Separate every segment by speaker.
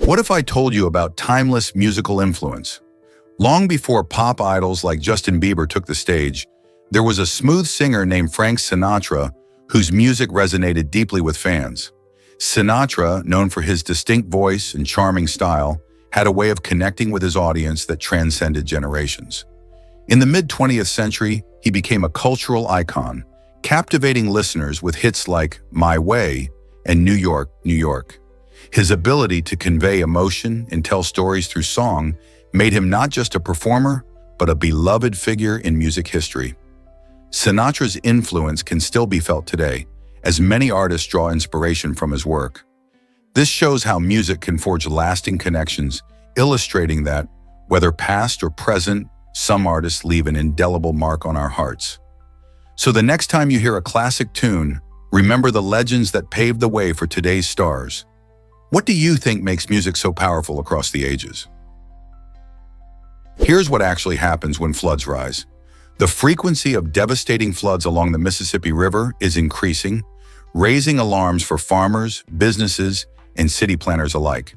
Speaker 1: What if I told you about timeless musical influence? Long before pop idols like Justin Bieber took the stage, there was a smooth singer named Frank Sinatra whose music resonated deeply with fans. Sinatra, known for his distinct voice and charming style, had a way of connecting with his audience that transcended generations. In the mid-20th century, he became a cultural icon, captivating listeners with hits like My Way and New York, New York. His ability to convey emotion and tell stories through song made him not just a performer, but a beloved figure in music history. Sinatra's influence can still be felt today, as many artists draw inspiration from his work. This shows how music can forge lasting connections, illustrating that, whether past or present, some artists leave an indelible mark on our hearts. So the next time you hear a classic tune, remember the legends that paved the way for today's stars. What do you think makes music so powerful across the ages? Here's what actually happens when floods rise. The frequency of devastating floods along the Mississippi River is increasing, raising alarms for farmers, businesses, and city planners alike.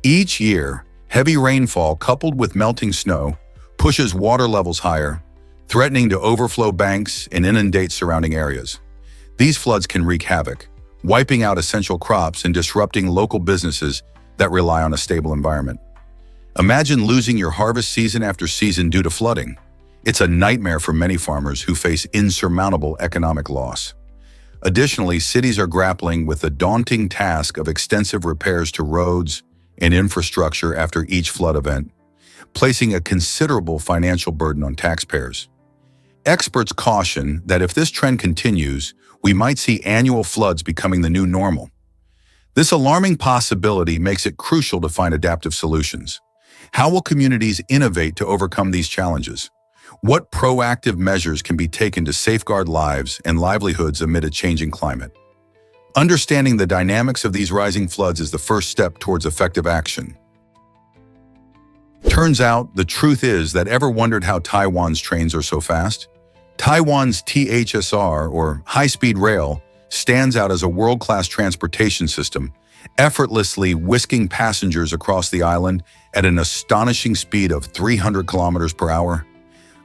Speaker 1: Each year, heavy rainfall coupled with melting snow pushes water levels higher, threatening to overflow banks and inundate surrounding areas. These floods can wreak havoc, wiping out essential crops and disrupting local businesses that rely on a stable environment. Imagine losing your harvest season after season due to flooding. It's a nightmare for many farmers who face insurmountable economic loss. Additionally, cities are grappling with the daunting task of extensive repairs to roads and infrastructure after each flood event, placing a considerable financial burden on taxpayers. Experts caution that if this trend continues, we might see annual floods becoming the new normal. This alarming possibility makes it crucial to find adaptive solutions. How will communities innovate to overcome these challenges? What proactive measures can be taken to safeguard lives and livelihoods amid a changing climate? Understanding the dynamics of these rising floods is the first step towards effective action. Turns out, the truth is that ever wondered how Taiwan's trains are so fast? Taiwan's THSR, or high-speed rail, stands out as a world-class transportation system, effortlessly whisking passengers across the island at an astonishing speed of 300 kilometers per hour.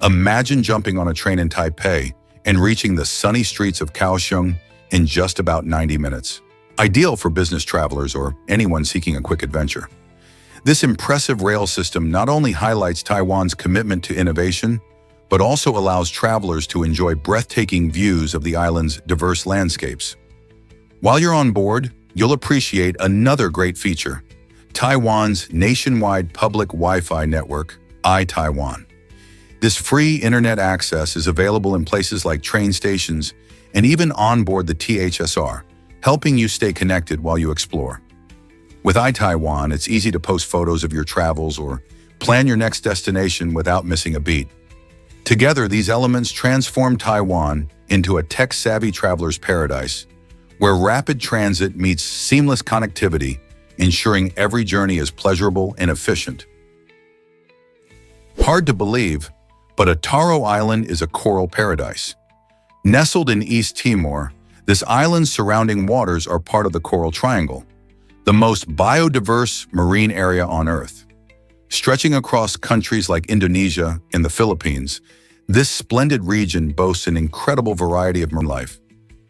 Speaker 1: Imagine jumping on a train in Taipei and reaching the sunny streets of Kaohsiung in just about 90 minutes. Ideal for business travelers or anyone seeking a quick adventure. This impressive rail system not only highlights Taiwan's commitment to innovation, but also allows travelers to enjoy breathtaking views of the island's diverse landscapes. While you're on board, you'll appreciate another great feature: Taiwan's nationwide public Wi-Fi network, iTaiwan. This free internet access is available in places like train stations and even onboard the THSR, helping you stay connected while you explore. With iTaiwan, it's easy to post photos of your travels or plan your next destination without missing a beat. Together, these elements transform Taiwan into a tech-savvy traveler's paradise, where rapid transit meets seamless connectivity, ensuring every journey is pleasurable and efficient. Hard to believe, but Atauro Island is a coral paradise. Nestled in East Timor, this island's surrounding waters are part of the Coral Triangle, the most biodiverse marine area on Earth. Stretching across countries like Indonesia and the Philippines, this splendid region boasts an incredible variety of marine life.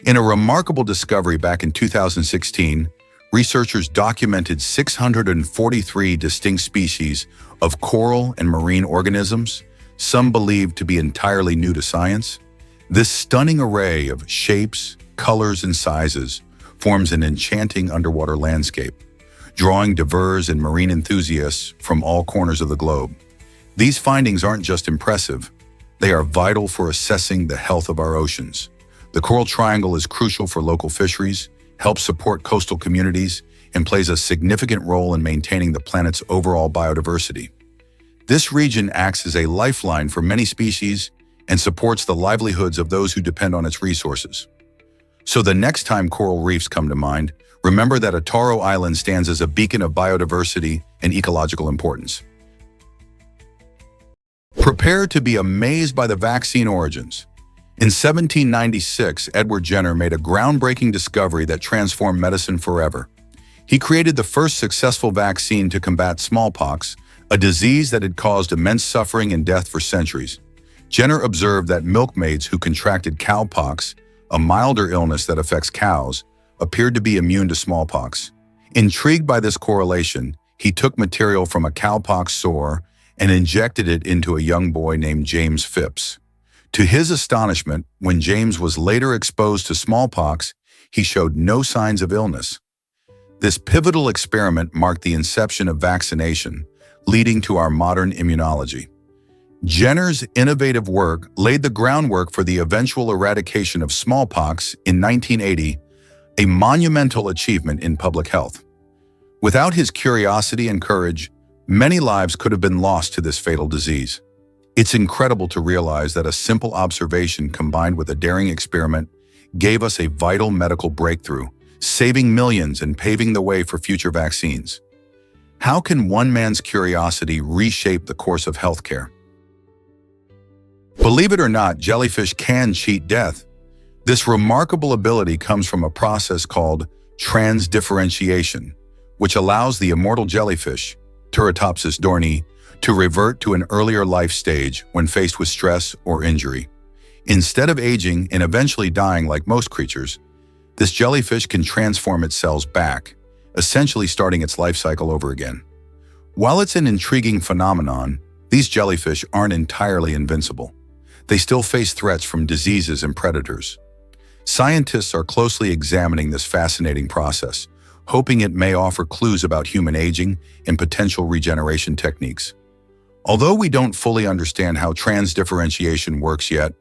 Speaker 1: In a remarkable discovery back in 2016, researchers documented 643 distinct species of coral and marine organisms, some believed to be entirely new to science. This stunning array of shapes, colors, and sizes forms an enchanting underwater landscape, drawing divers and marine enthusiasts from all corners of the globe. These findings aren't just impressive, they are vital for assessing the health of our oceans. The Coral Triangle is crucial for local fisheries, helps support coastal communities, and plays a significant role in maintaining the planet's overall biodiversity. This region acts as a lifeline for many species and supports the livelihoods of those who depend on its resources. So the next time coral reefs come to mind, remember that Atauro Island stands as a beacon of biodiversity and ecological importance. Prepare to be amazed by the vaccine origins. In 1796, Edward Jenner made a groundbreaking discovery that transformed medicine forever. He created the first successful vaccine to combat smallpox, a disease that had caused immense suffering and death for centuries. Jenner observed that milkmaids who contracted cowpox, a milder illness that affects cows, appeared to be immune to smallpox. Intrigued by this correlation, he took material from a cowpox sore and injected it into a young boy named James Phipps. To his astonishment, when James was later exposed to smallpox, he showed no signs of illness. This pivotal experiment marked the inception of vaccination, leading to our modern immunology. Jenner's innovative work laid the groundwork for the eventual eradication of smallpox in 1980, a monumental achievement in public health. Without his curiosity and courage, many lives could have been lost to this fatal disease. It's incredible to realize that a simple observation combined with a daring experiment gave us a vital medical breakthrough, saving millions and paving the way for future vaccines. How can one man's curiosity reshape the course of healthcare? Believe it or not, jellyfish can cheat death. This remarkable ability comes from a process called transdifferentiation, which allows the immortal jellyfish, Turritopsis dohrnii, to revert to an earlier life stage when faced with stress or injury. Instead of aging and eventually dying like most creatures, this jellyfish can transform its cells back, essentially starting its life cycle over again. While it's an intriguing phenomenon, these jellyfish aren't entirely invincible. They still face threats from diseases and predators. Scientists are closely examining this fascinating process, hoping it may offer clues about human aging and potential regeneration techniques. Although we don't fully understand how transdifferentiation works yet,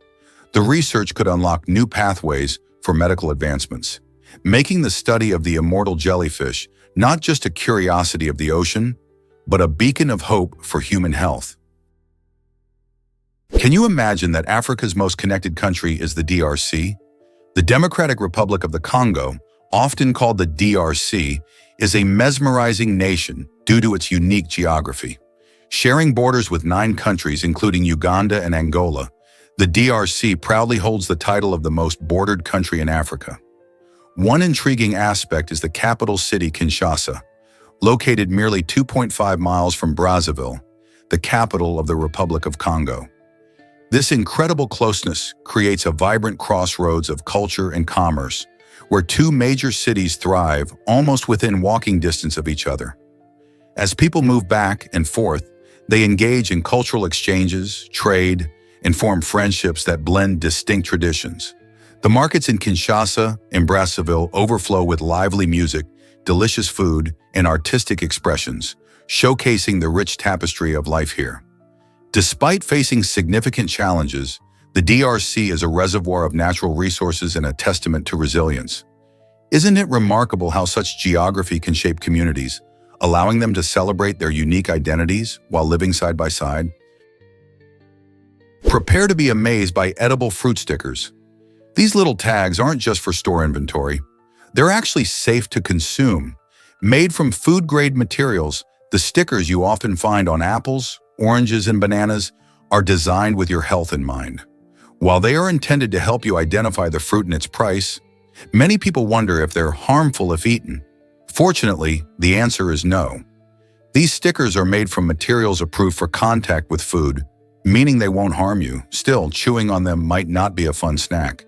Speaker 1: the research could unlock new pathways for medical advancements, making the study of the immortal jellyfish not just a curiosity of the ocean, but a beacon of hope for human health. Can you imagine that Africa's most connected country is the DRC? The Democratic Republic of the Congo, often called the DRC, is a mesmerizing nation due to its unique geography. Sharing borders with 9 countries, including Uganda and Angola, the DRC proudly holds the title of the most bordered country in Africa. One intriguing aspect is the capital city, Kinshasa, located merely 2.5 miles from Brazzaville, the capital of the Republic of Congo. This incredible closeness creates a vibrant crossroads of culture and commerce, where 2 major cities thrive almost within walking distance of each other. As people move back and forth, they engage in cultural exchanges, trade, and form friendships that blend distinct traditions. The markets in Kinshasa and Brazzaville overflow with lively music, delicious food, and artistic expressions, showcasing the rich tapestry of life here. Despite facing significant challenges, the DRC is a reservoir of natural resources and a testament to resilience. Isn't it remarkable how such geography can shape communities, allowing them to celebrate their unique identities while living side by side? Prepare to be amazed by edible fruit stickers. These little tags aren't just for store inventory. They're actually safe to consume. Made from food-grade materials, the stickers you often find on apples, oranges, and bananas are designed with your health in mind. While they are intended to help you identify the fruit and its price, many people wonder if they're harmful if eaten. Fortunately, the answer is no. These stickers are made from materials approved for contact with food, meaning they won't harm you. Still, chewing on them might not be a fun snack.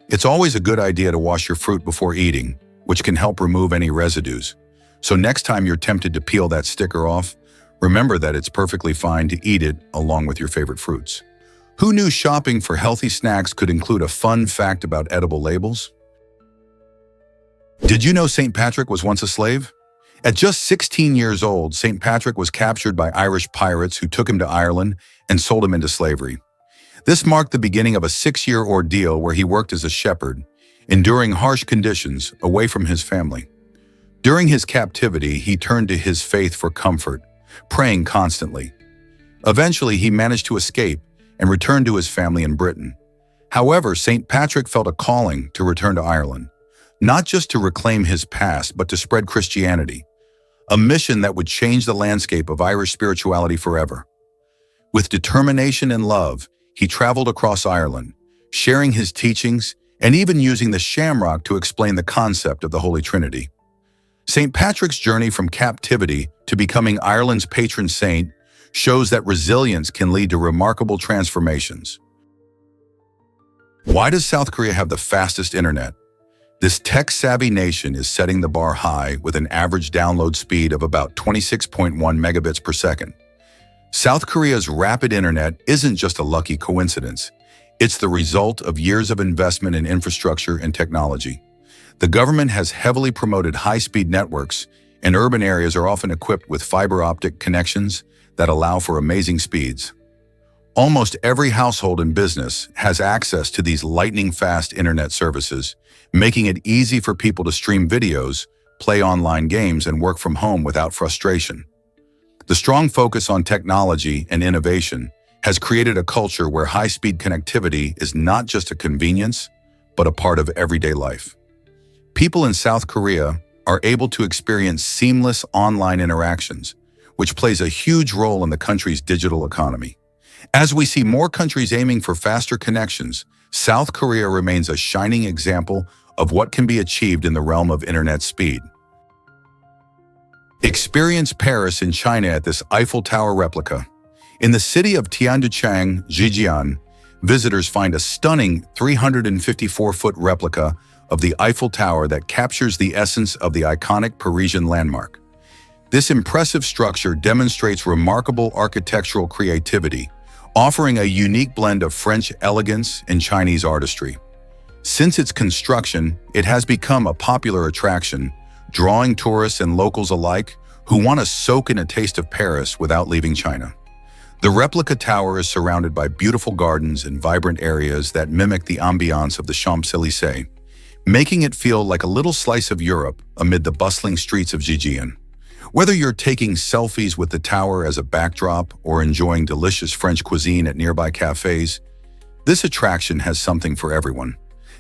Speaker 1: It's always a good idea to wash your fruit before eating, which can help remove any residues. So next time you're tempted to peel that sticker off, remember that it's perfectly fine to eat it along with your favorite fruits. Who knew shopping for healthy snacks could include a fun fact about edible labels? Did you know St. Patrick was once a slave? At just 16 years old, St. Patrick was captured by Irish pirates who took him to Ireland and sold him into slavery. This marked the beginning of a 6-year ordeal where he worked as a shepherd, enduring harsh conditions away from his family. During his captivity, he turned to his faith for comfort, praying constantly. Eventually, he managed to escape and return to his family in Britain. However, St. Patrick felt a calling to return to Ireland, not just to reclaim his past, but to spread Christianity, a mission that would change the landscape of Irish spirituality forever. With determination and love, he traveled across Ireland, sharing his teachings and even using the shamrock to explain the concept of the Holy Trinity. St. Patrick's journey from captivity to becoming Ireland's patron saint shows that resilience can lead to remarkable transformations. Why does South Korea have the fastest internet? This tech-savvy nation is setting the bar high with an average download speed of about 26.1 megabits per second. South Korea's rapid internet isn't just a lucky coincidence. It's the result of years of investment in infrastructure and technology. The government has heavily promoted high-speed networks, and urban areas are often equipped with fiber optic connections that allow for amazing speeds. Almost every household and business has access to these lightning-fast internet services, making it easy for people to stream videos, play online games, and work from home without frustration. The strong focus on technology and innovation has created a culture where high-speed connectivity is not just a convenience, but a part of everyday life. People in South Korea are able to experience seamless online interactions, which plays a huge role in the country's digital economy. As we see more countries aiming for faster connections, South Korea remains a shining example of what can be achieved in the realm of internet speed. Experience Paris in China at this Eiffel Tower replica. In the city of Tianduchang, Zhejiang, visitors find a stunning 354-foot replica of the Eiffel Tower that captures the essence of the iconic Parisian landmark. This impressive structure demonstrates remarkable architectural creativity, offering a unique blend of French elegance and Chinese artistry. Since its construction, it has become a popular attraction, drawing tourists and locals alike who want to soak in a taste of Paris without leaving China. The replica tower is surrounded by beautiful gardens and vibrant areas that mimic the ambiance of the Champs-Élysées, making it feel like a little slice of Europe amid the bustling streets of Zhejiang. Whether you're taking selfies with the tower as a backdrop or enjoying delicious French cuisine at nearby cafes, this attraction has something for everyone.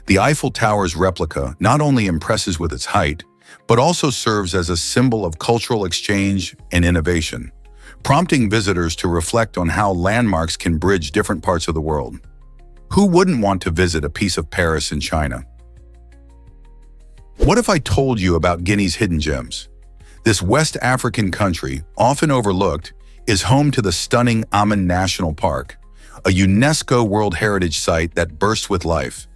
Speaker 1: The Eiffel Tower's replica not only impresses with its height, but also serves as a symbol of cultural exchange and innovation, prompting visitors to reflect on how landmarks can bridge different parts of the world. Who wouldn't want to visit a piece of Paris in China? What if I told you about Guinea's hidden gems? This West African country, often overlooked, is home to the stunning Aman National Park, a UNESCO World Heritage Site that bursts with life.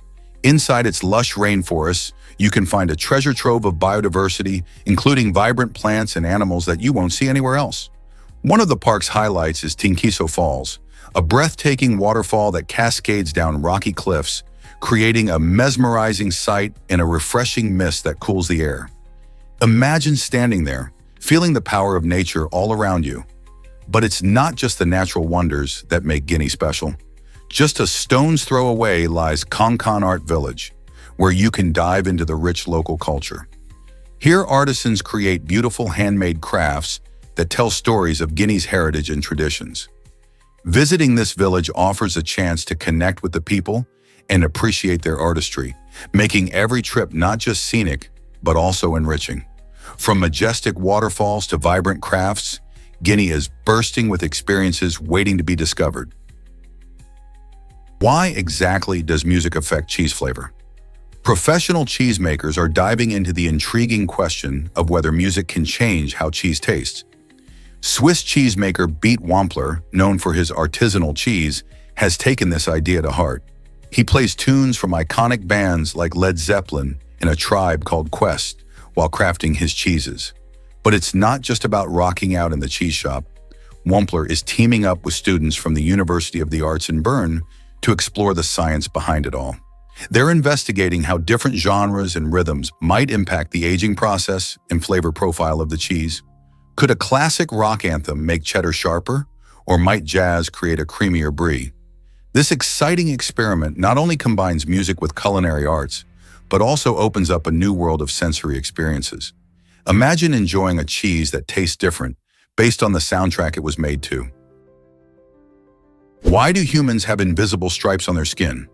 Speaker 1: Inside its lush rainforests, you can find a treasure trove of biodiversity, including vibrant plants and animals that you won't see anywhere else. One of the park's highlights is Tinkiso Falls, a breathtaking waterfall that cascades down rocky cliffs, creating a mesmerizing sight and a refreshing mist that cools the air. Imagine standing there, feeling the power of nature all around you. But it's not just the natural wonders that make Guinea special. Just a stone's throw away lies Konkan Art Village, where you can dive into the rich local culture. Here, artisans create beautiful handmade crafts that tell stories of Guinea's heritage and traditions. Visiting this village offers a chance to connect with the people and appreciate their artistry, making every trip not just scenic, but also enriching. From majestic waterfalls to vibrant crafts, Guinea is bursting with experiences waiting to be discovered. Why exactly does music affect cheese flavor? Professional cheesemakers are diving into the intriguing question of whether music can change how cheese tastes. Swiss cheesemaker Beat Wampler, known for his artisanal cheese, has taken this idea to heart. He plays tunes from iconic bands like Led Zeppelin and a tribe called Quest while crafting his cheeses. But it's not just about rocking out in the cheese shop. Wampler is teaming up with students from the University of the Arts in Bern to explore the science behind it all. They're investigating how different genres and rhythms might impact the aging process and flavor profile of the cheese. Could a classic rock anthem make cheddar sharper, or might jazz create a creamier brie? This exciting experiment not only combines music with culinary arts, but also opens up a new world of sensory experiences. Imagine enjoying a cheese that tastes different based on the soundtrack it was made to. Why do humans have invisible stripes on their skin?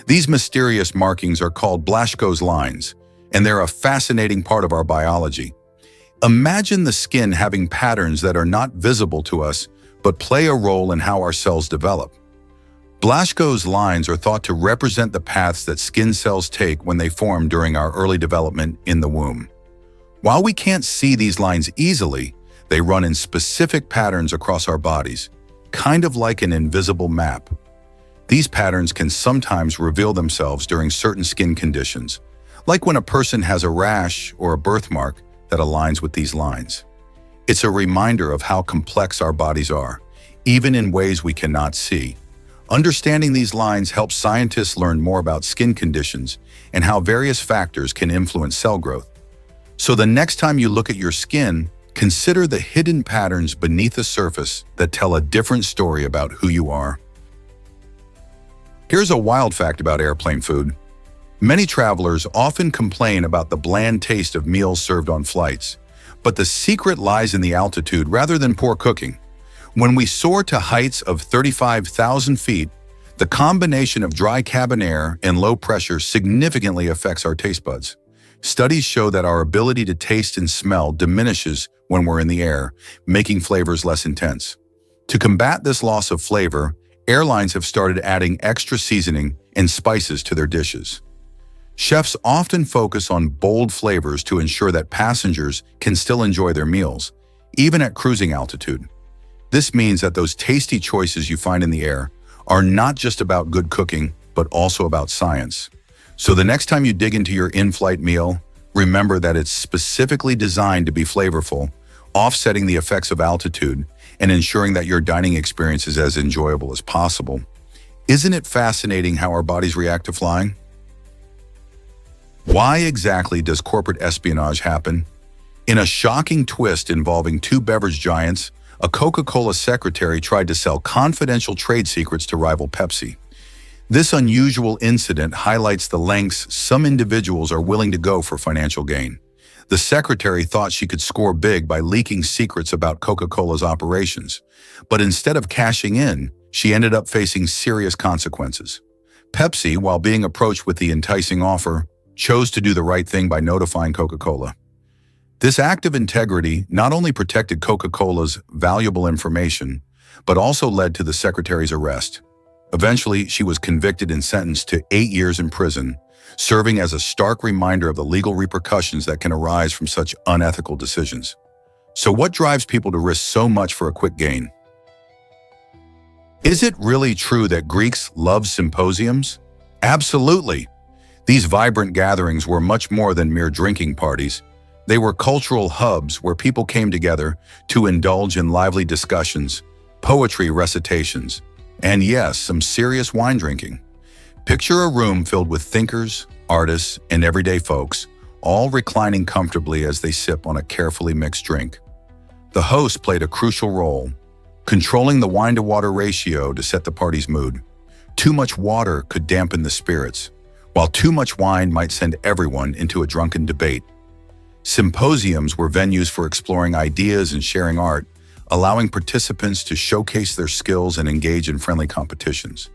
Speaker 1: These mysterious markings are called Blaschko's lines, and they're a fascinating part of our biology. Imagine the skin having patterns that are not visible to us, but play a role in how our cells develop. Blaschko's lines are thought to represent the paths that skin cells take when they form during our early development in the womb. While we can't see these lines easily, they run in specific patterns across our bodies, kind of like an invisible map. These patterns can sometimes reveal themselves during certain skin conditions, like when a person has a rash or a birthmark that aligns with these lines. It's a reminder of how complex our bodies are, even in ways we cannot see. Understanding these lines helps scientists learn more about skin conditions and how various factors can influence cell growth. So the next time you look at your skin, consider the hidden patterns beneath the surface that tell a different story about who you are. Here's a wild fact about airplane food. Many travelers often complain about the bland taste of meals served on flights, but the secret lies in the altitude rather than poor cooking. When we soar to heights of 35,000 feet, the combination of dry cabin air and low pressure significantly affects our taste buds. Studies show that our ability to taste and smell diminishes when we're in the air, making flavors less intense. To combat this loss of flavor, airlines have started adding extra seasoning and spices to their dishes. Chefs often focus on bold flavors to ensure that passengers can still enjoy their meals, even at cruising altitude. This means that those tasty choices you find in the air are not just about good cooking, but also about science. So the next time you dig into your in-flight meal, remember that it's specifically designed to be flavorful, offsetting the effects of altitude and ensuring that your dining experience is as enjoyable as possible. Isn't it fascinating how our bodies react to flying? Why exactly does corporate espionage happen? In a shocking twist involving two beverage giants, a Coca-Cola secretary tried to sell confidential trade secrets to rival Pepsi. This unusual incident highlights the lengths some individuals are willing to go for financial gain. The secretary thought she could score big by leaking secrets about Coca-Cola's operations, but instead of cashing in, she ended up facing serious consequences. Pepsi, while being approached with the enticing offer, chose to do the right thing by notifying Coca-Cola. This act of integrity not only protected Coca-Cola's valuable information, but also led to the secretary's arrest. Eventually, she was convicted and sentenced to 8 years in prison, serving as a stark reminder of the legal repercussions that can arise from such unethical decisions. So what drives people to risk so much for a quick gain? Is it really true that Greeks loved symposiums? Absolutely. These vibrant gatherings were much more than mere drinking parties. They were cultural hubs where people came together to indulge in lively discussions, poetry recitations, and yes, some serious wine drinking. Picture a room filled with thinkers, artists, and everyday folks, all reclining comfortably as they sip on a carefully mixed drink. The host played a crucial role, controlling the wine-to-water ratio to set the party's mood. Too much water could dampen the spirits, while too much wine might send everyone into a drunken debate. Symposiums were venues for exploring ideas and sharing art, allowing participants to showcase their skills and engage in friendly competitions.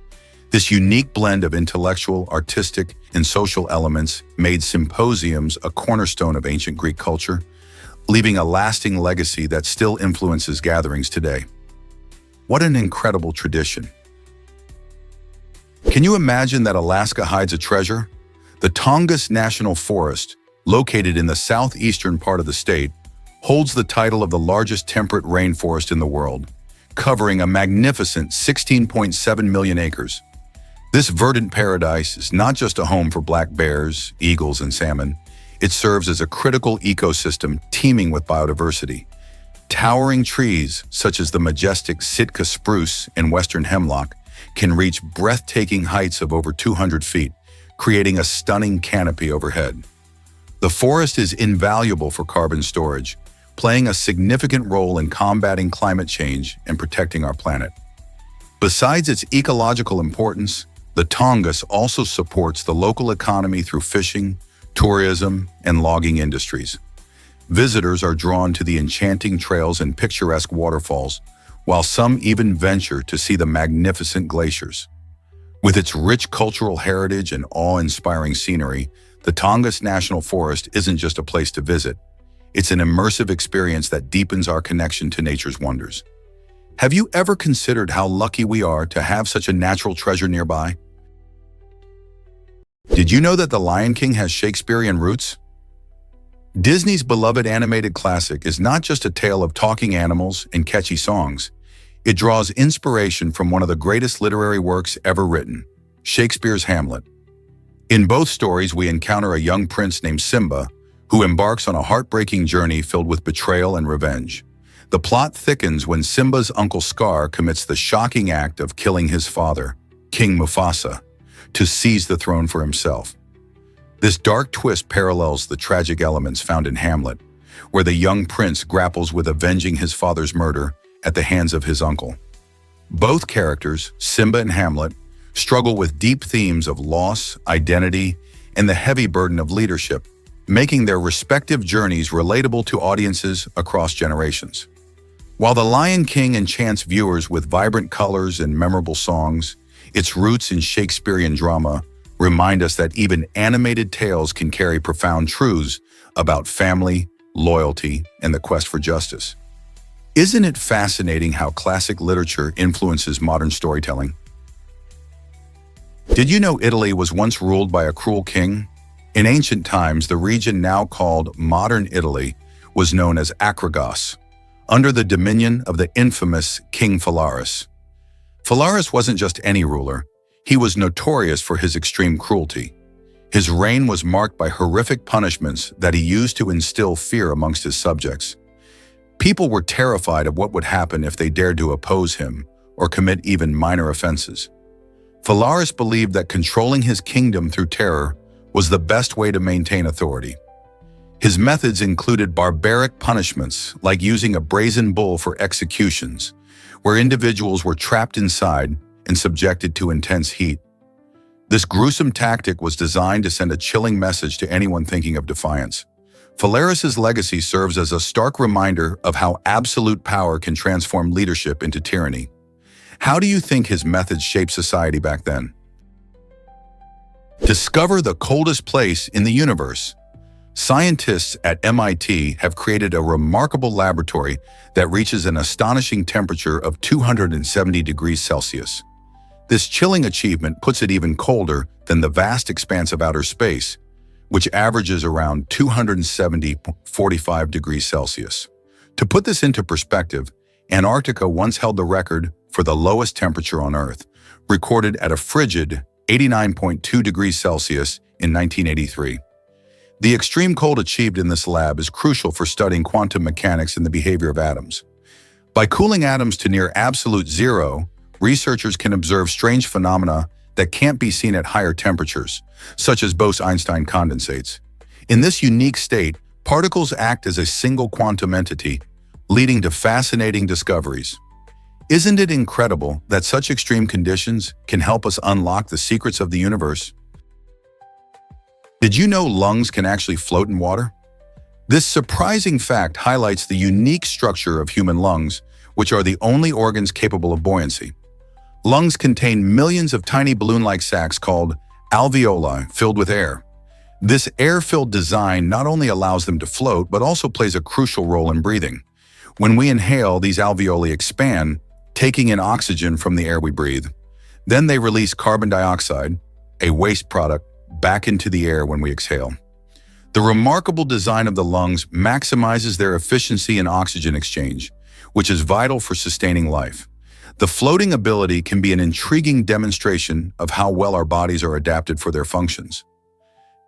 Speaker 1: This unique blend of intellectual, artistic, and social elements made symposiums a cornerstone of ancient Greek culture, leaving a lasting legacy that still influences gatherings today. What an incredible tradition! Can you imagine that Alaska hides a treasure? The Tongass National Forest, located in the southeastern part of the state, holds the title of the largest temperate rainforest in the world, covering a magnificent 16.7 million acres. This verdant paradise is not just a home for black bears, eagles, and salmon. It serves as a critical ecosystem teeming with biodiversity. Towering trees, such as the majestic Sitka spruce and western hemlock, can reach breathtaking heights of over 200 feet, creating a stunning canopy overhead. The forest is invaluable for carbon storage, playing a significant role in combating climate change and protecting our planet. Besides its ecological importance, the Tongass also supports the local economy through fishing, tourism, and logging industries. Visitors are drawn to the enchanting trails and picturesque waterfalls, while some even venture to see the magnificent glaciers. With its rich cultural heritage and awe-inspiring scenery, the Tongass National Forest isn't just a place to visit. It's an immersive experience that deepens our connection to nature's wonders. Have you ever considered how lucky we are to have such a natural treasure nearby? Did you know that The Lion King has Shakespearean roots? Disney's beloved animated classic is not just a tale of talking animals and catchy songs. It draws inspiration from one of the greatest literary works ever written, Shakespeare's Hamlet. In both stories, we encounter a young prince named Simba, who embarks on a heartbreaking journey filled with betrayal and revenge. The plot thickens when Simba's uncle Scar commits the shocking act of killing his father, King Mufasa, to seize the throne for himself. This dark twist parallels the tragic elements found in Hamlet, where the young prince grapples with avenging his father's murder at the hands of his uncle. Both characters, Simba and Hamlet, struggle with deep themes of loss, identity, and the heavy burden of leadership, making their respective journeys relatable to audiences across generations. While The Lion King enchants viewers with vibrant colors and memorable songs, its roots in Shakespearean drama remind us that even animated tales can carry profound truths about family, loyalty, and the quest for justice. Isn't it fascinating how classic literature influences modern storytelling? Did you know Italy was once ruled by a cruel king? In ancient times, the region now called modern Italy was known as Akragos, under the dominion of the infamous King Falaris. Falaris wasn't just any ruler. He was notorious for his extreme cruelty. His reign was marked by horrific punishments that he used to instill fear amongst his subjects. People were terrified of what would happen if they dared to oppose him or commit even minor offenses. Falaris believed that controlling his kingdom through terror was the best way to maintain authority. His methods included barbaric punishments like using a brazen bull for executions, where individuals were trapped inside and subjected to intense heat. This gruesome tactic was designed to send a chilling message to anyone thinking of defiance. Falaris's legacy serves as a stark reminder of how absolute power can transform leadership into tyranny. How do you think his methods shaped society back then? Discover the coldest place in the universe. Scientists at MIT have created a remarkable laboratory that reaches an astonishing temperature of 270 degrees Celsius. This chilling achievement puts it even colder than the vast expanse of outer space, which averages around 270.45 degrees Celsius. To put this into perspective, Antarctica once held the record for the lowest temperature on Earth, recorded at a frigid 89.2 degrees Celsius in 1983. The extreme cold achieved in this lab is crucial for studying quantum mechanics and the behavior of atoms. By cooling atoms to near absolute zero, researchers can observe strange phenomena that can't be seen at higher temperatures, such as Bose-Einstein condensates. In this unique state, particles act as a single quantum entity, leading to fascinating discoveries. Isn't it incredible that such extreme conditions can help us unlock the secrets of the universe? Did you know lungs can actually float in water? This surprising fact highlights the unique structure of human lungs, which are the only organs capable of buoyancy. Lungs contain millions of tiny balloon-like sacs called alveoli filled with air. This air-filled design not only allows them to float, but also plays a crucial role in breathing. When we inhale, these alveoli expand, taking in oxygen from the air we breathe. Then they release carbon dioxide, a waste product, back into the air when we exhale. The remarkable design of the lungs maximizes their efficiency in oxygen exchange, which is vital for sustaining life. The floating ability can be an intriguing demonstration of how well our bodies are adapted for their functions.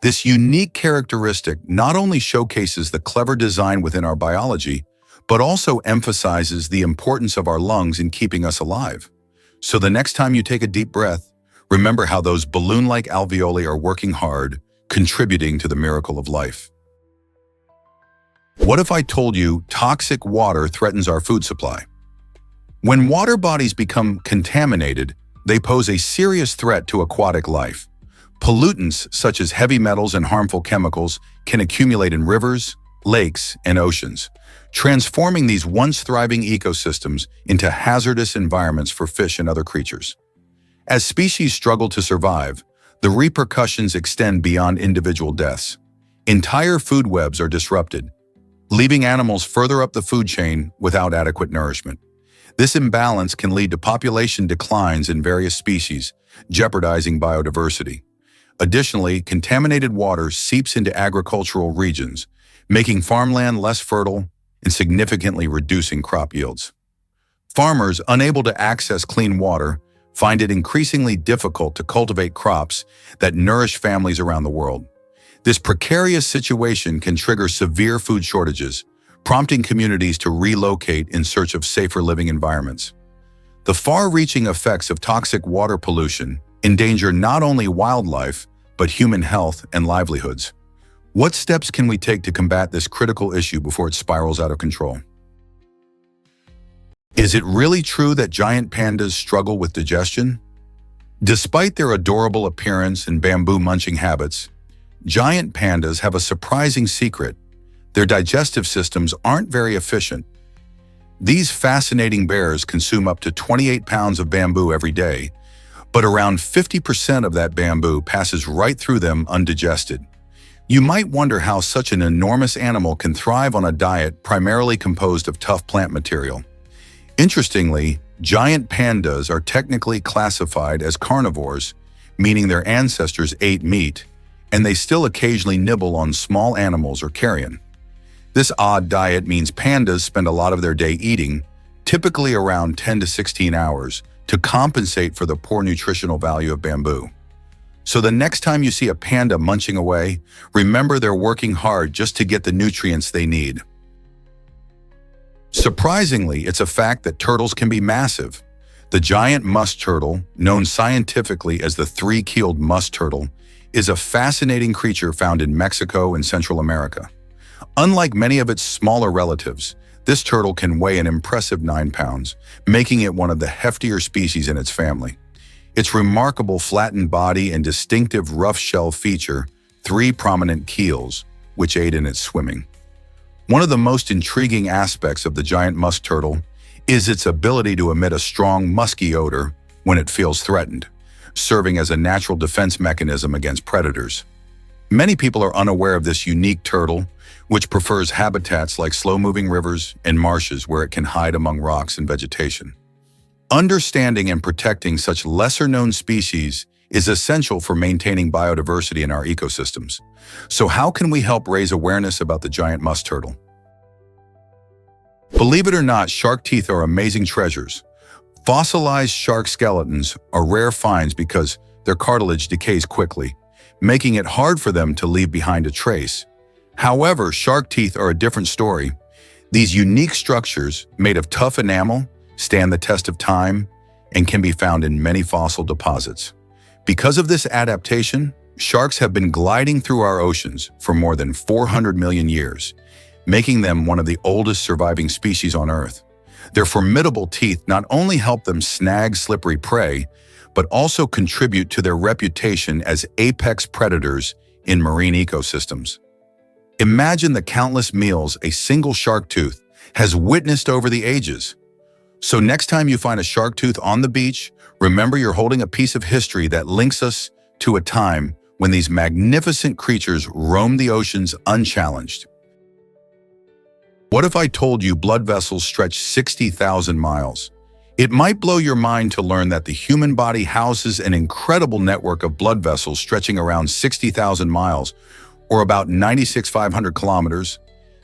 Speaker 1: This unique characteristic not only showcases the clever design within our biology, but also emphasizes the importance of our lungs in keeping us alive. So the next time you take a deep breath, remember how those balloon-like alveoli are working hard, contributing to the miracle of life. What if I told you toxic water threatens our food supply? When water bodies become contaminated, they pose a serious threat to aquatic life. Pollutants such as heavy metals and harmful chemicals can accumulate in rivers, lakes, and oceans, transforming these once thriving ecosystems into hazardous environments for fish and other creatures. As species struggle to survive, the repercussions extend beyond individual deaths. Entire food webs are disrupted, leaving animals further up the food chain without adequate nourishment. This imbalance can lead to population declines in various species, jeopardizing biodiversity. Additionally, contaminated water seeps into agricultural regions, making farmland less fertile and significantly reducing crop yields. Farmers, unable to access clean water, find it increasingly difficult to cultivate crops that nourish families around the world. This precarious situation can trigger severe food shortages, prompting communities to relocate in search of safer living environments. The far-reaching effects of toxic water pollution endanger not only wildlife, but human health and livelihoods. What steps can we take to combat this critical issue before it spirals out of control? Is it really true that giant pandas struggle with digestion? Despite their adorable appearance and bamboo-munching habits, giant pandas have a surprising secret. Their digestive systems aren't very efficient. These fascinating bears consume up to 28 pounds of bamboo every day, but around 50% of that bamboo passes right through them undigested. You might wonder how such an enormous animal can thrive on a diet primarily composed of tough plant material. Interestingly, giant pandas are technically classified as carnivores, meaning their ancestors ate meat, and they still occasionally nibble on small animals or carrion. This odd diet means pandas spend a lot of their day eating, typically around 10 to 16 hours, to compensate for the poor nutritional value of bamboo. So the next time you see a panda munching away, remember they're working hard just to get the nutrients they need. Surprisingly, it's a fact that turtles can be massive. The giant musk turtle, known scientifically as the three-keeled musk turtle, is a fascinating creature found in Mexico and Central America. Unlike many of its smaller relatives, this turtle can weigh an impressive 9 pounds, making it one of the heftier species in its family. Its remarkable flattened body and distinctive rough shell feature 3 prominent keels, which aid in its swimming. One of the most intriguing aspects of the giant musk turtle is its ability to emit a strong, musky odor when it feels threatened, serving as a natural defense mechanism against predators. Many people are unaware of this unique turtle, which prefers habitats like slow-moving rivers and marshes where it can hide among rocks and vegetation. Understanding and protecting such lesser-known species is essential for maintaining biodiversity in our ecosystems. So how can we help raise awareness about the giant musk turtle? Believe it or not, shark teeth are amazing treasures. Fossilized shark skeletons are rare finds because their cartilage decays quickly, making it hard for them to leave behind a trace. However, shark teeth are a different story. These unique structures, made of tough enamel, stand the test of time and can be found in many fossil deposits. Because of this adaptation, sharks have been gliding through our oceans for more than 400 million years, making them one of the oldest surviving species on Earth. Their formidable teeth not only help them snag slippery prey, but also contribute to their reputation as apex predators in marine ecosystems. Imagine the countless meals a single shark tooth has witnessed over the ages. So next time you find a shark tooth on the beach, remember you're holding a piece of history that links us to a time when these magnificent creatures roamed the oceans unchallenged. What if I told you blood vessels stretch 60,000 miles? It might blow your mind to learn that the human body houses an incredible network of blood vessels stretching around 60,000 miles, or about 96,500 kilometers.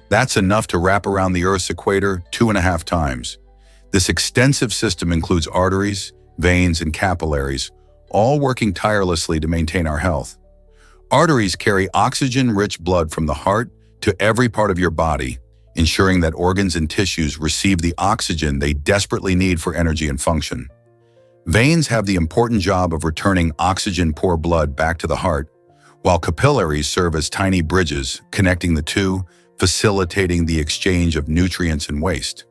Speaker 1: That's enough to wrap around the Earth's equator 2.5 times. This extensive system includes arteries, veins, and capillaries, all working tirelessly to maintain our health. Arteries carry oxygen-rich blood from the heart to every part of your body, ensuring that organs and tissues receive the oxygen they desperately need for energy and function. Veins have the important job of returning oxygen-poor blood back to the heart, while capillaries serve as tiny bridges connecting the two, facilitating the exchange of nutrients and waste.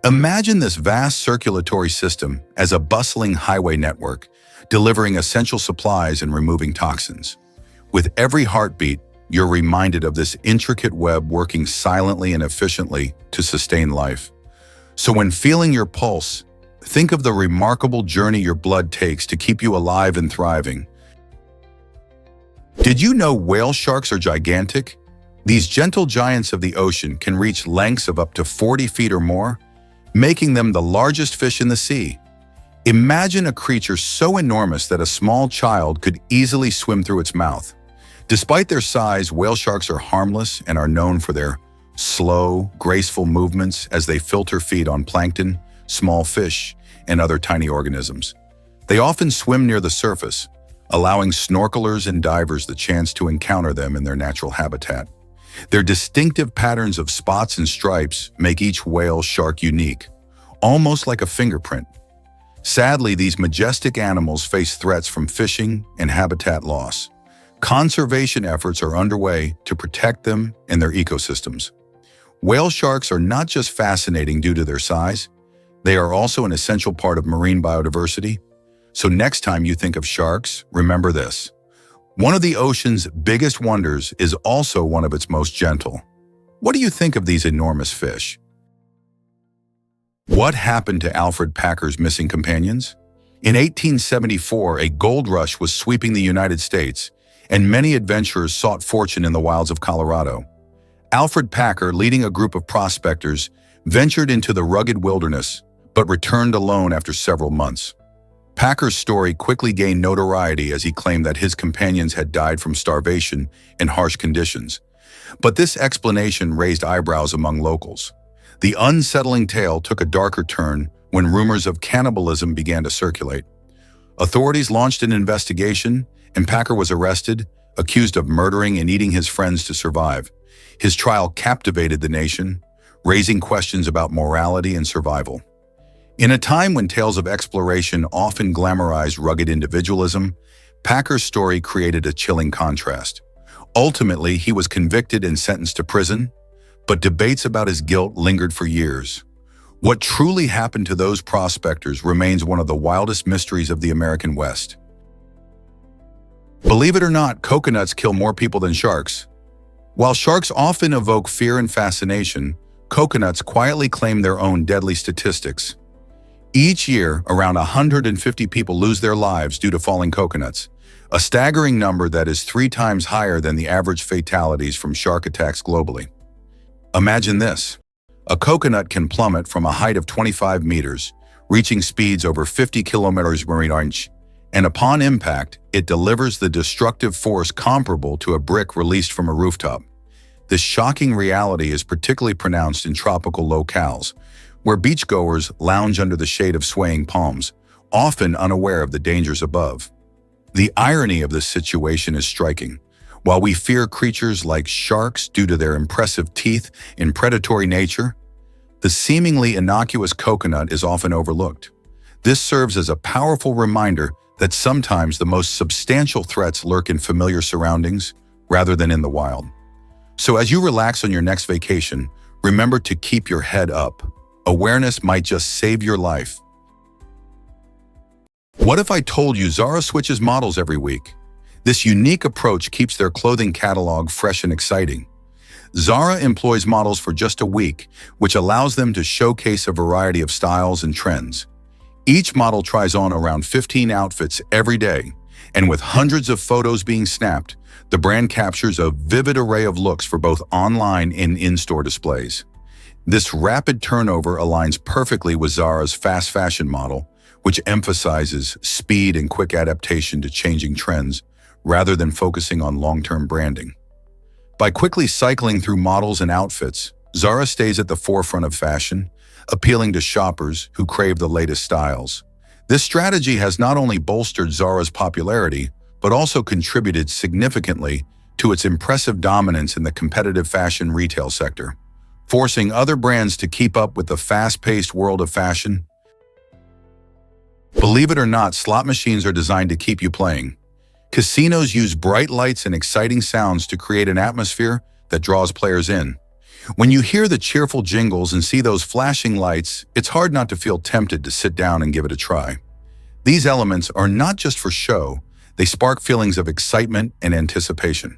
Speaker 1: Imagine this vast circulatory system as a bustling highway network, delivering essential supplies and removing toxins. With every heartbeat, you're reminded of this intricate web working silently and efficiently to sustain life. So when feeling your pulse, think of the remarkable journey your blood takes to keep you alive and thriving. Did you know whale sharks are gigantic? These gentle giants of the ocean can reach lengths of up to 40 feet or more, making them the largest fish in the sea. Imagine a creature so enormous that a small child could easily swim through its mouth. Despite their size, whale sharks are harmless and are known for their slow, graceful movements as they filter feed on plankton, small fish, and other tiny organisms. They often swim near the surface, allowing snorkelers and divers the chance to encounter them in their natural habitat. Their distinctive patterns of spots and stripes make each whale shark unique, almost like a fingerprint. Sadly, these majestic animals face threats from fishing and habitat loss. Conservation efforts are underway to protect them and their ecosystems. Whale sharks are not just fascinating due to their size, they are also an essential part of marine biodiversity. So next time you think of sharks, remember this. One of the ocean's biggest wonders is also one of its most gentle. What do you think of these enormous fish? What happened to Alfred Packer's missing companions? In 1874, a gold rush was sweeping the United States, and many adventurers sought fortune in the wilds of Colorado. Alfred Packer, leading a group of prospectors, ventured into the rugged wilderness, but returned alone after several months. Packer's story quickly gained notoriety as he claimed that his companions had died from starvation in harsh conditions. But this explanation raised eyebrows among locals. The unsettling tale took a darker turn when rumors of cannibalism began to circulate. Authorities launched an investigation, and Packer was arrested, accused of murdering and eating his friends to survive. His trial captivated the nation, raising questions about morality and survival. In a time when tales of exploration often glamorized rugged individualism, Packer's story created a chilling contrast. Ultimately, he was convicted and sentenced to prison, but debates about his guilt lingered for years. What truly happened to those prospectors remains one of the wildest mysteries of the American West. Believe it or not, coconuts kill more people than sharks. While sharks often evoke fear and fascination, coconuts quietly claim their own deadly statistics. Each year, around 150 people lose their lives due to falling coconuts, a staggering number that is 3 times higher than the average fatalities from shark attacks globally. Imagine this. A coconut can plummet from a height of 25 meters, reaching speeds over 50 kilometers per inch, and upon impact, it delivers the destructive force comparable to a brick released from a rooftop. This shocking reality is particularly pronounced in tropical locales, where beachgoers lounge under the shade of swaying palms, often unaware of the dangers above. The irony of this situation is striking. While we fear creatures like sharks due to their impressive teeth and predatory nature, the seemingly innocuous coconut is often overlooked. This serves as a powerful reminder that sometimes the most substantial threats lurk in familiar surroundings rather than in the wild. So as you relax on your next vacation, remember to keep your head up. Awareness might just save your life. What if I told you Zara switches models every week? This unique approach keeps their clothing catalog fresh and exciting. Zara employs models for just a week, which allows them to showcase a variety of styles and trends. Each model tries on around 15 outfits every day, and with hundreds of photos being snapped, the brand captures a vivid array of looks for both online and in-store displays. This rapid turnover aligns perfectly with Zara's fast fashion model, which emphasizes speed and quick adaptation to changing trends, rather than focusing on long-term branding. By quickly cycling through models and outfits, Zara stays at the forefront of fashion, appealing to shoppers who crave the latest styles. This strategy has not only bolstered Zara's popularity, but also contributed significantly to its impressive dominance in the competitive fashion retail sector, forcing other brands to keep up with the fast-paced world of fashion. Believe it or not, slot machines are designed to keep you playing. Casinos use bright lights and exciting sounds to create an atmosphere that draws players in. When you hear the cheerful jingles and see those flashing lights, it's hard not to feel tempted to sit down and give it a try. These elements are not just for show, they spark feelings of excitement and anticipation.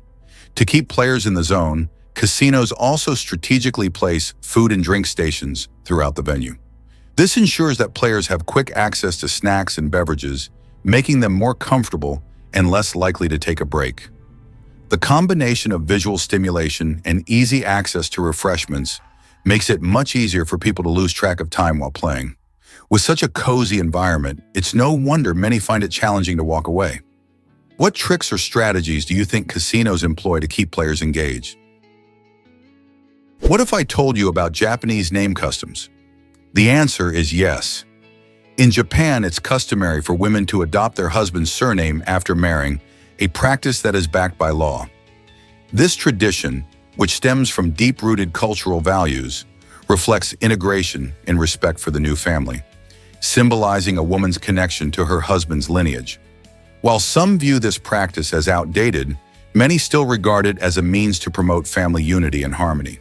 Speaker 1: To keep players in the zone, casinos also strategically place food and drink stations throughout the venue. This ensures that players have quick access to snacks and beverages, making them more comfortable and less likely to take a break. The combination of visual stimulation and easy access to refreshments makes it much easier for people to lose track of time while playing. With such a cozy environment, it's no wonder many find it challenging to walk away. What tricks or strategies do you think casinos employ to keep players engaged? What if I told you about Japanese name customs? The answer is yes. In Japan, it's customary for women to adopt their husband's surname after marrying, a practice that is backed by law. This tradition, which stems from deep-rooted cultural values, reflects integration and respect for the new family, symbolizing a woman's connection to her husband's lineage. While some view this practice as outdated, many still regard it as a means to promote family unity and harmony.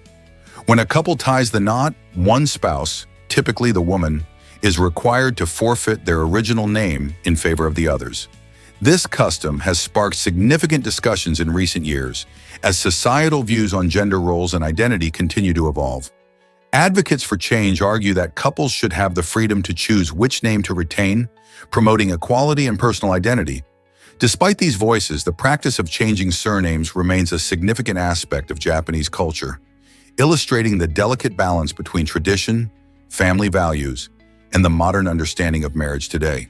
Speaker 1: When a couple ties the knot, one spouse, typically the woman, is required to forfeit their original name in favor of the others. This custom has sparked significant discussions in recent years as societal views on gender roles and identity continue to evolve. Advocates for change argue that couples should have the freedom to choose which name to retain, promoting equality and personal identity. Despite these voices, the practice of changing surnames remains a significant aspect of Japanese culture, illustrating the delicate balance between tradition, family values, and the modern understanding of marriage today.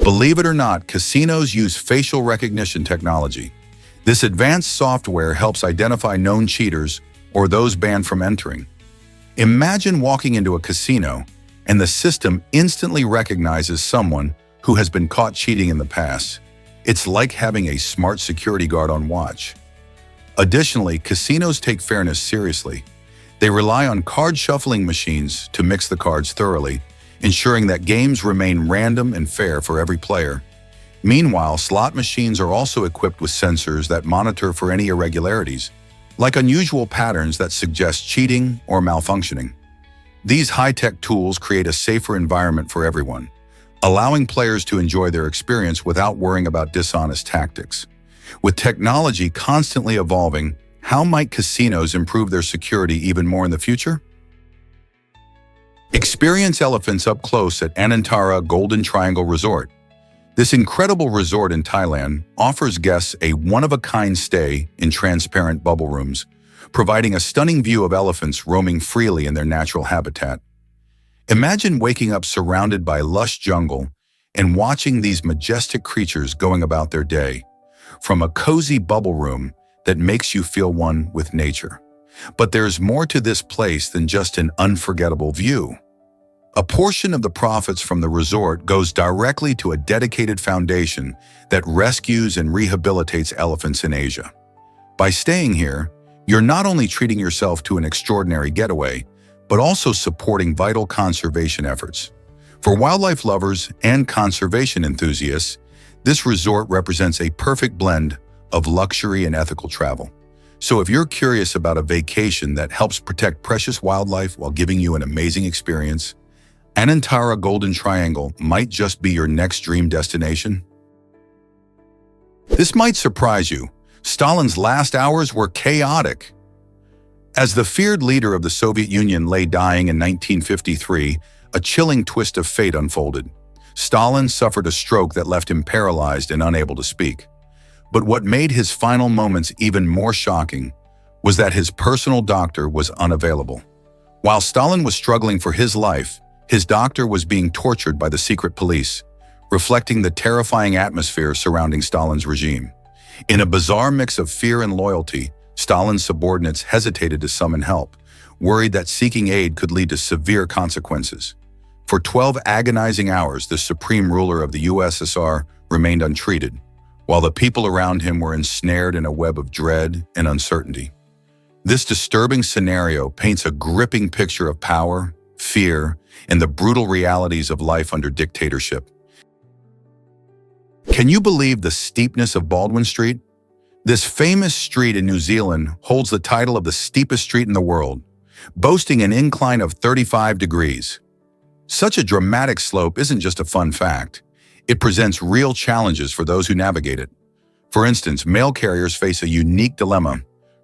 Speaker 1: Believe it or not, casinos use facial recognition technology. This advanced software helps identify known cheaters or those banned from entering. Imagine walking into a casino and the system instantly recognizes someone who has been caught cheating in the past. It's like having a smart security guard on watch. Additionally, casinos take fairness seriously. They rely on card shuffling machines to mix the cards thoroughly, ensuring that games remain random and fair for every player. Meanwhile, slot machines are also equipped with sensors that monitor for any irregularities, like unusual patterns that suggest cheating or malfunctioning. These high-tech tools create a safer environment for everyone, allowing players to enjoy their experience without worrying about dishonest tactics. With technology constantly evolving, how might casinos improve their security even more in the future? Experience elephants up close at Atauro Golden Triangle Resort. This incredible resort in Thailand offers guests a one-of-a-kind stay in transparent bubble rooms, providing a stunning view of elephants roaming freely in their natural habitat. Imagine waking up surrounded by lush jungle and watching these majestic creatures going about their day, from a cozy bubble room that makes you feel one with nature. But there's more to this place than just an unforgettable view. A portion of the profits from the resort goes directly to a dedicated foundation that rescues and rehabilitates elephants in Asia. By staying here, you're not only treating yourself to an extraordinary getaway, but also supporting vital conservation efforts. For wildlife lovers and conservation enthusiasts, this resort represents a perfect blend of luxury and ethical travel. So if you're curious about a vacation that helps protect precious wildlife while giving you an amazing experience, Atauro Golden Triangle might just be your next dream destination. This might surprise you. Stalin's last hours were chaotic. As the feared leader of the Soviet Union lay dying in 1953, a chilling twist of fate unfolded. Stalin suffered a stroke that left him paralyzed and unable to speak. But what made his final moments even more shocking was that his personal doctor was unavailable. While Stalin was struggling for his life, his doctor was being tortured by the secret police, reflecting the terrifying atmosphere surrounding Stalin's regime. In a bizarre mix of fear and loyalty, Stalin's subordinates hesitated to summon help, worried that seeking aid could lead to severe consequences. For 12 agonizing hours, the supreme ruler of the USSR remained untreated, while the people around him were ensnared in a web of dread and uncertainty. This disturbing scenario paints a gripping picture of power, fear, and the brutal realities of life under dictatorship. Can you believe the steepness of Baldwin Street? This famous street in New Zealand holds the title of the steepest street in the world, boasting an incline of 35 degrees. Such a dramatic slope isn't just a fun fact. It presents real challenges for those who navigate it. For instance, mail carriers face a unique dilemma.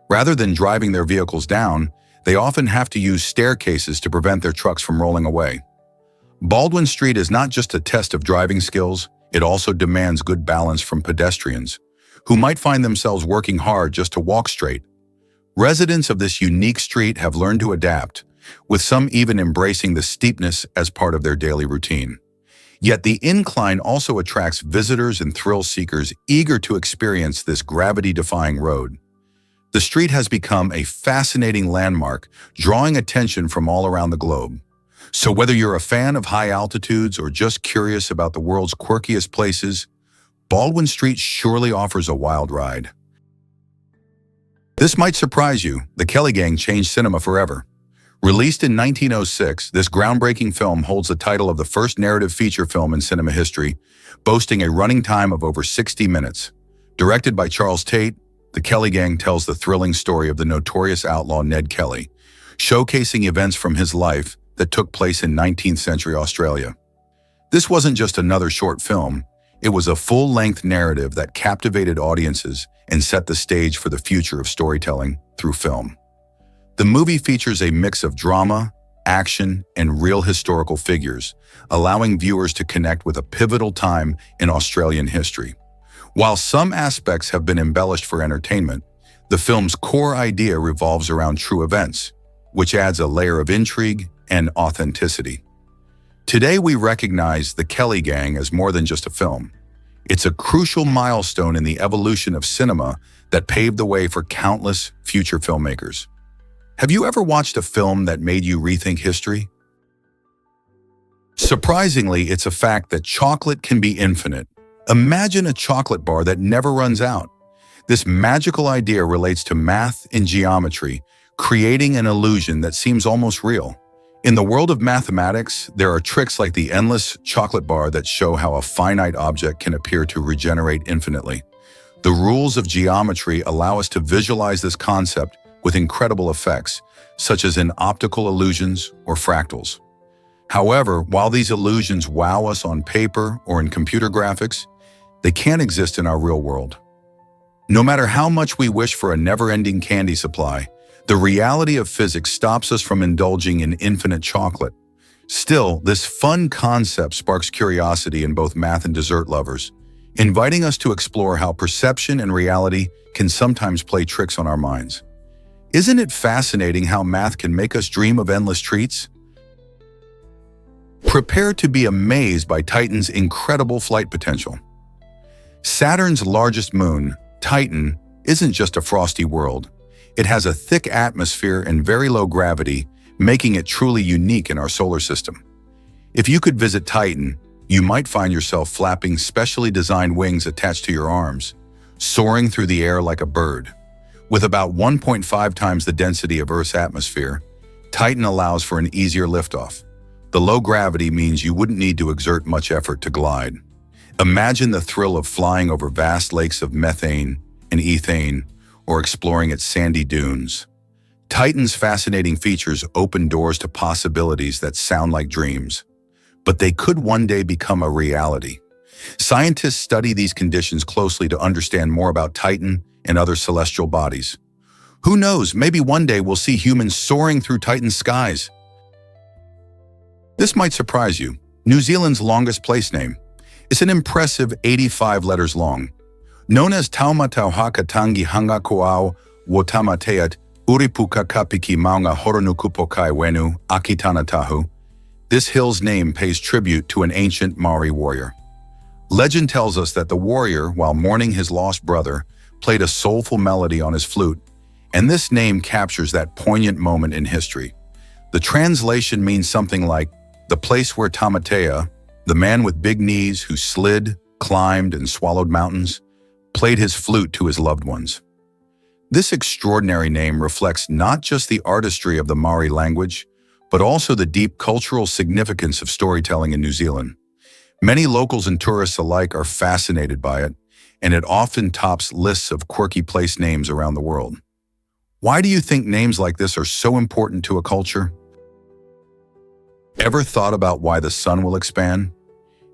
Speaker 1: Rather than driving their vehicles down, they often have to use staircases to prevent their trucks from rolling away. Baldwin Street is not just a test of driving skills, it also demands good balance from pedestrians, who might find themselves working hard just to walk straight. Residents of this unique street have learned to adapt, with some even embracing the steepness as part of their daily routine. Yet the incline also attracts visitors and thrill seekers eager to experience this gravity-defying road. The street has become a fascinating landmark, drawing attention from all around the globe. So whether you're a fan of high altitudes or just curious about the world's quirkiest places, Baldwin Street surely offers a wild ride. This might surprise you. The Kelly Gang changed cinema forever. Released in 1906, this groundbreaking film holds the title of the first narrative feature film in cinema history, boasting a running time of over 60 minutes. Directed by Charles Tate, The Kelly Gang tells the thrilling story of the notorious outlaw Ned Kelly, showcasing events from his life that took place in 19th century Australia. This wasn't just another short film, it was a full-length narrative that captivated audiences and set the stage for the future of storytelling through film. The movie features a mix of drama, action, and real historical figures, allowing viewers to connect with a pivotal time in Australian history. While some aspects have been embellished for entertainment, the film's core idea revolves around true events, which adds a layer of intrigue and authenticity. Today we recognize The Kelly Gang as more than just a film. It's a crucial milestone in the evolution of cinema that paved the way for countless future filmmakers. Have you ever watched a film that made you rethink history? Surprisingly, it's a fact that chocolate can be infinite. Imagine a chocolate bar that never runs out. This magical idea relates to math and geometry, creating an illusion that seems almost real. In the world of mathematics, there are tricks like the endless chocolate bar that show how a finite object can appear to regenerate infinitely. The rules of geometry allow us to visualize this concept with incredible effects, such as in optical illusions or fractals. However, while these illusions wow us on paper or in computer graphics, they can't exist in our real world. No matter how much we wish for a never-ending candy supply, the reality of physics stops us from indulging in infinite chocolate. Still, this fun concept sparks curiosity in both math and dessert lovers, inviting us to explore how perception and reality can sometimes play tricks on our minds. Isn't it fascinating how math can make us dream of endless treats? Prepare to be amazed by Titan's incredible flight potential. Saturn's largest moon, Titan, isn't just a frosty world. It has a thick atmosphere and very low gravity, making it truly unique in our solar system. If you could visit Titan, you might find yourself flapping specially designed wings attached to your arms, soaring through the air like a bird. With about 1.5 times the density of Earth's atmosphere, Titan allows for an easier liftoff. The low gravity means you wouldn't need to exert much effort to glide. Imagine the thrill of flying over vast lakes of methane and ethane, or exploring its sandy dunes. Titan's fascinating features open doors to possibilities that sound like dreams, but they could one day become a reality. Scientists study these conditions closely to understand more about Titan and other celestial bodies. Who knows, maybe one day we'll see humans soaring through Titan's skies. This might surprise you. New Zealand's longest place name is an impressive 85 letters long. Known as Taumatauhaka Tangi Hanga Koau Wotamateat Uripuka Kapiki Maunga Horonukupokai Wenu Akitanatahu, this hill's name pays tribute to an ancient Maori warrior. Legend tells us that the warrior, while mourning his lost brother, played a soulful melody on his flute, and this name captures that poignant moment in history. The translation means something like, the place where Tamatea, the man with big knees who slid, climbed, and swallowed mountains, played his flute to his loved ones. This extraordinary name reflects not just the artistry of the Maori language, but also the deep cultural significance of storytelling in New Zealand. Many locals and tourists alike are fascinated by it, and it often tops lists of quirky place names around the world. Why do you think names like this are so important to a culture? Ever thought about why the sun will expand?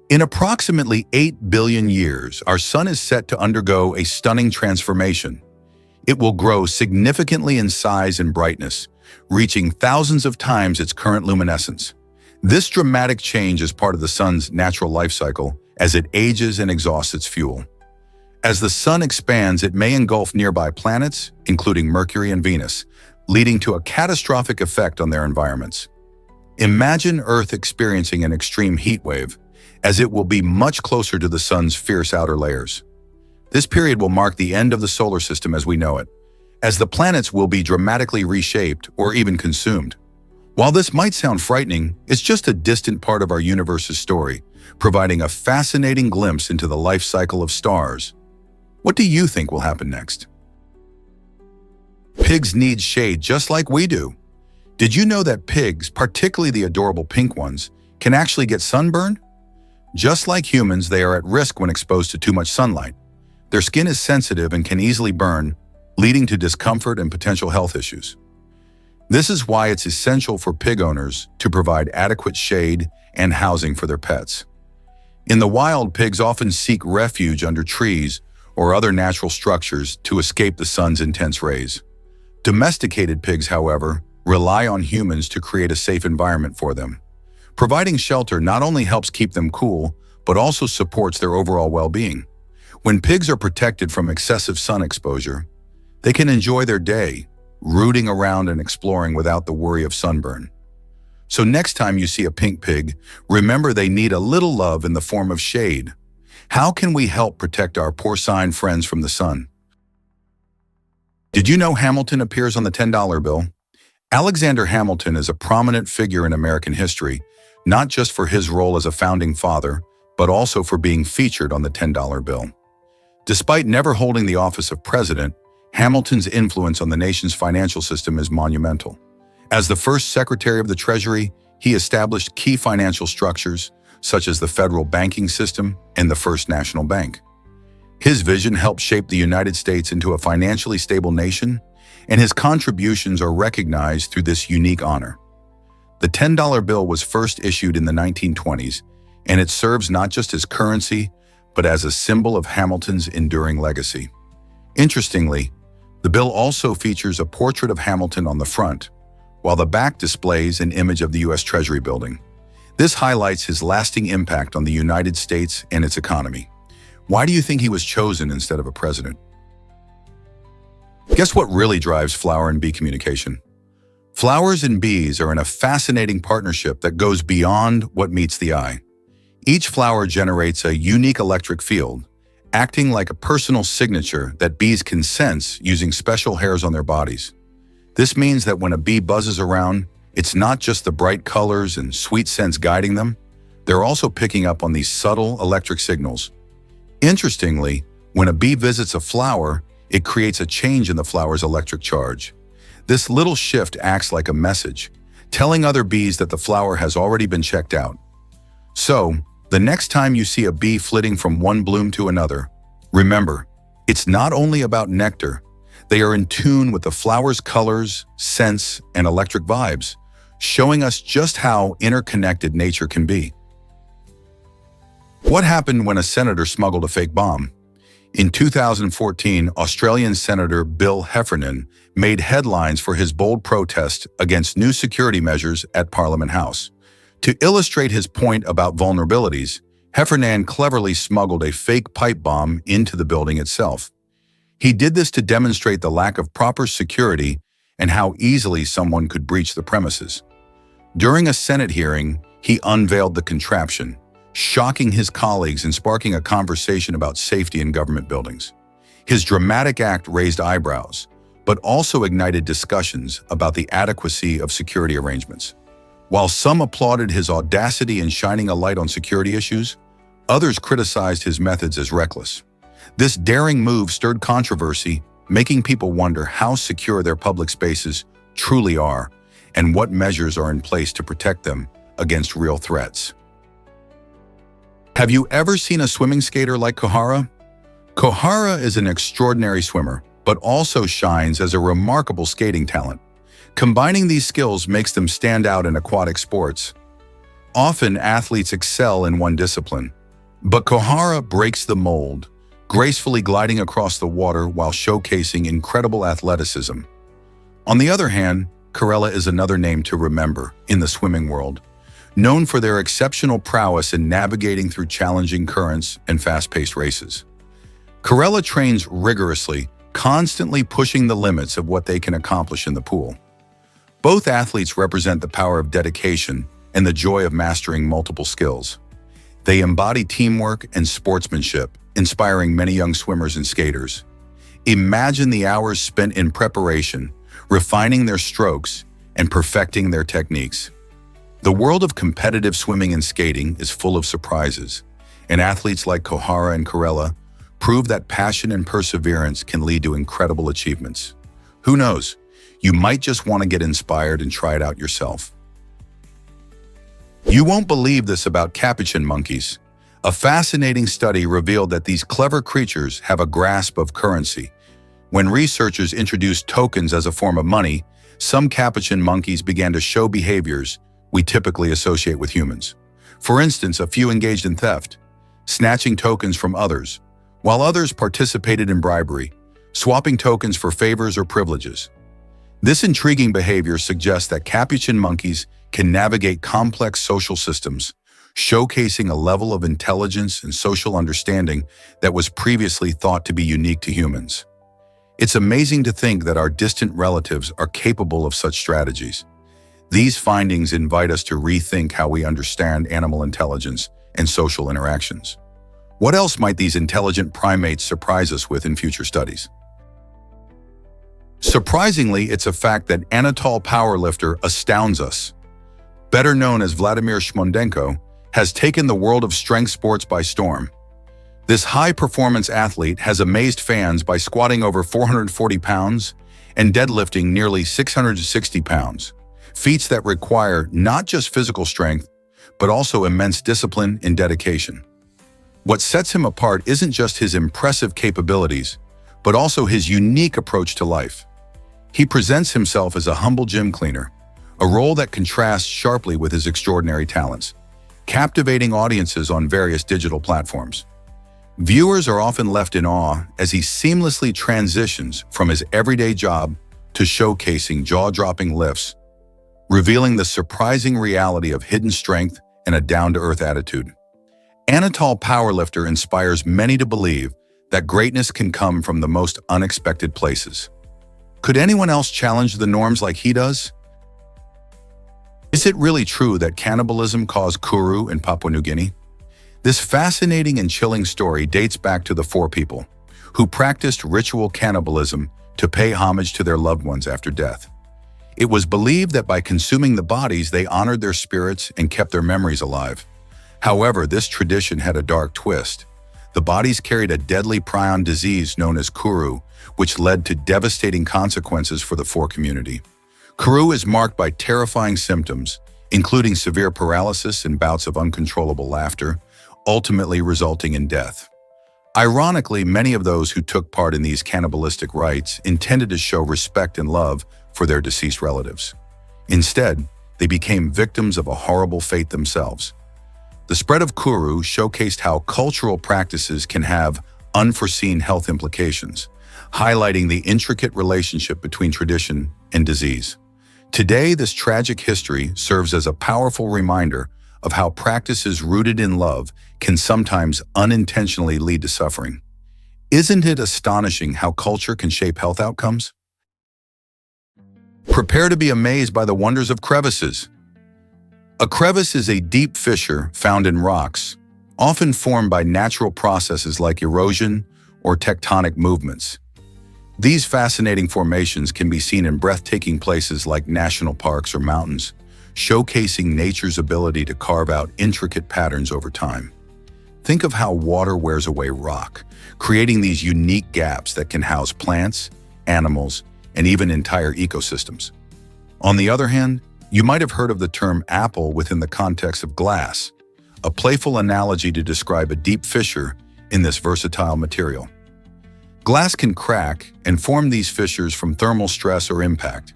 Speaker 1: In approximately 8 billion years, our sun is set to undergo a stunning transformation. It will grow significantly in size and brightness, reaching thousands of times its current luminescence. This dramatic change is part of the sun's natural life cycle as it ages and exhausts its fuel. As the sun expands, it may engulf nearby planets, including Mercury and Venus, leading to a catastrophic effect on their environments. Imagine Earth experiencing an extreme heat wave. as it will be much closer to the sun's fierce outer layers. This period will mark the end of the solar system as we know it, as the planets will be dramatically reshaped or even consumed. While this might sound frightening, it's just a distant part of our universe's story, providing a fascinating glimpse into the life cycle of stars. What do you think will happen next? Pigs need shade just like we do. Did you know that pigs, particularly the adorable pink ones, can actually get sunburned? Just like humans, they are at risk when exposed to too much sunlight. Their skin is sensitive and can easily burn, leading to discomfort and potential health issues. This is why it's essential for pig owners to provide adequate shade and housing for their pets. In the wild, pigs often seek refuge under trees or other natural structures to escape the sun's intense rays. Domesticated pigs, however, rely on humans to create a safe environment for them. Providing shelter not only helps keep them cool, but also supports their overall well-being. When pigs are protected from excessive sun exposure, they can enjoy their day, rooting around and exploring without the worry of sunburn. So next time you see a pink pig, remember they need a little love in the form of shade. How can we help protect our porcine friends from the sun? Did you know Hamilton appears on the $10 bill? Alexander Hamilton is a prominent figure in American history, not just for his role as a founding father, but also for being featured on the $10 bill. Despite never holding the office of president, Hamilton's influence on the nation's financial system is monumental. As the first Secretary of the Treasury, he established key financial structures, such as the federal banking system and the First National Bank. His vision helped shape the United States into a financially stable nation, and his contributions are recognized through this unique honor. The $10 bill was first issued in the 1920s, and it serves not just as currency, but as a symbol of Hamilton's enduring legacy. Interestingly, the bill also features a portrait of Hamilton on the front, while the back displays an image of the U.S. Treasury building. This highlights his lasting impact on the United States and its economy. Why do you think he was chosen instead of a president? Guess what really drives flower and bee communication? Flowers and bees are in a fascinating partnership that goes beyond what meets the eye. Each flower generates a unique electric field, acting like a personal signature that bees can sense using special hairs on their bodies. This means that when a bee buzzes around, it's not just the bright colors and sweet scents guiding them, they're also picking up on these subtle electric signals. Interestingly, when a bee visits a flower, it creates a change in the flower's electric charge. This little shift acts like a message, telling other bees that the flower has already been checked out. So, the next time you see a bee flitting from one bloom to another, remember, it's not only about nectar. They are in tune with the flower's colors, scents, and electric vibes, showing us just how interconnected nature can be. What happened when a senator smuggled a fake bomb? In 2014, Australian Senator Bill Heffernan made headlines for his bold protest against new security measures at Parliament House. To illustrate his point about vulnerabilities, Heffernan cleverly smuggled a fake pipe bomb into the building itself. He did this to demonstrate the lack of proper security and how easily someone could breach the premises. During a Senate hearing, he unveiled the contraption, shocking his colleagues and sparking a conversation about safety in government buildings. His dramatic act raised eyebrows, but also ignited discussions about the adequacy of security arrangements. While some applauded his audacity in shining a light on security issues, others criticized his methods as reckless. This daring move stirred controversy, making people wonder how secure their public spaces truly are and what measures are in place to protect them against real threats. Have you ever seen a swimming skater like Kohara? Kohara is an extraordinary swimmer, but also shines as a remarkable skating talent. Combining these skills makes them stand out in aquatic sports. Often, athletes excel in one discipline, but Kohara breaks the mold, gracefully gliding across the water while showcasing incredible athleticism. On the other hand, Corella is another name to remember in the swimming world, known for their exceptional prowess in navigating through challenging currents and fast-paced races. Corella trains rigorously, constantly pushing the limits of what they can accomplish in the pool. Both athletes represent the power of dedication and the joy of mastering multiple skills. They embody teamwork and sportsmanship, inspiring many young swimmers and skaters. Imagine the hours spent in preparation, refining their strokes, and perfecting their techniques. The world of competitive swimming and skating is full of surprises, and athletes like Kohara and Corella prove that passion and perseverance can lead to incredible achievements. Who knows? You might just want to get inspired and try it out yourself. You won't believe this about capuchin monkeys. A fascinating study revealed that these clever creatures have a grasp of currency. When researchers introduced tokens as a form of money, some capuchin monkeys began to show behaviors we typically associate with humans. For instance, a few engaged in theft, snatching tokens from others, while others participated in bribery, swapping tokens for favors or privileges. This intriguing behavior suggests that capuchin monkeys can navigate complex social systems, showcasing a level of intelligence and social understanding that was previously thought to be unique to humans. It's amazing to think that our distant relatives are capable of such strategies. These findings invite us to rethink how we understand animal intelligence and social interactions. What else might these intelligent primates surprise us with in future studies? Surprisingly, it's a fact that Anatol powerlifter astounds us. Better known as Vladimir Shmondenko, has taken the world of strength sports by storm. This high-performance athlete has amazed fans by squatting over 440 pounds and deadlifting nearly 660 pounds, feats that require not just physical strength, but also immense discipline and dedication. What sets him apart isn't just his impressive capabilities, but also his unique approach to life. He presents himself as a humble gym cleaner, a role that contrasts sharply with his extraordinary talents, captivating audiences on various digital platforms. Viewers are often left in awe as he seamlessly transitions from his everyday job to showcasing jaw-dropping lifts, revealing the surprising reality of hidden strength and a down-to-earth attitude. Anatol powerlifter inspires many to believe that greatness can come from the most unexpected places. Could anyone else challenge the norms like he does? Is it really true that cannibalism caused Kuru in Papua New Guinea? This fascinating and chilling story dates back to the four people who practiced ritual cannibalism to pay homage to their loved ones after death. It was believed that by consuming the bodies, they honored their spirits and kept their memories alive. However, this tradition had a dark twist. The bodies carried a deadly prion disease known as Kuru, which led to devastating consequences for the four community. Kuru is marked by terrifying symptoms, including severe paralysis and bouts of uncontrollable laughter, ultimately resulting in death. Ironically, many of those who took part in these cannibalistic rites intended to show respect and love for their deceased relatives. Instead, they became victims of a horrible fate themselves. The spread of Kuru showcased how cultural practices can have unforeseen health implications, highlighting the intricate relationship between tradition and disease. Today, this tragic history serves as a powerful reminder of how practices rooted in love can sometimes unintentionally lead to suffering. Isn't it astonishing how culture can shape health outcomes? Prepare to be amazed by the wonders of crevices. A crevice is a deep fissure found in rocks, often formed by natural processes like erosion or tectonic movements. These fascinating formations can be seen in breathtaking places like national parks or mountains, showcasing nature's ability to carve out intricate patterns over time. Think of how water wears away rock, creating these unique gaps that can house plants, animals, and even entire ecosystems. On the other hand, you might have heard of the term apple within the context of glass, a playful analogy to describe a deep fissure in this versatile material. Glass can crack and form these fissures from thermal stress or impact.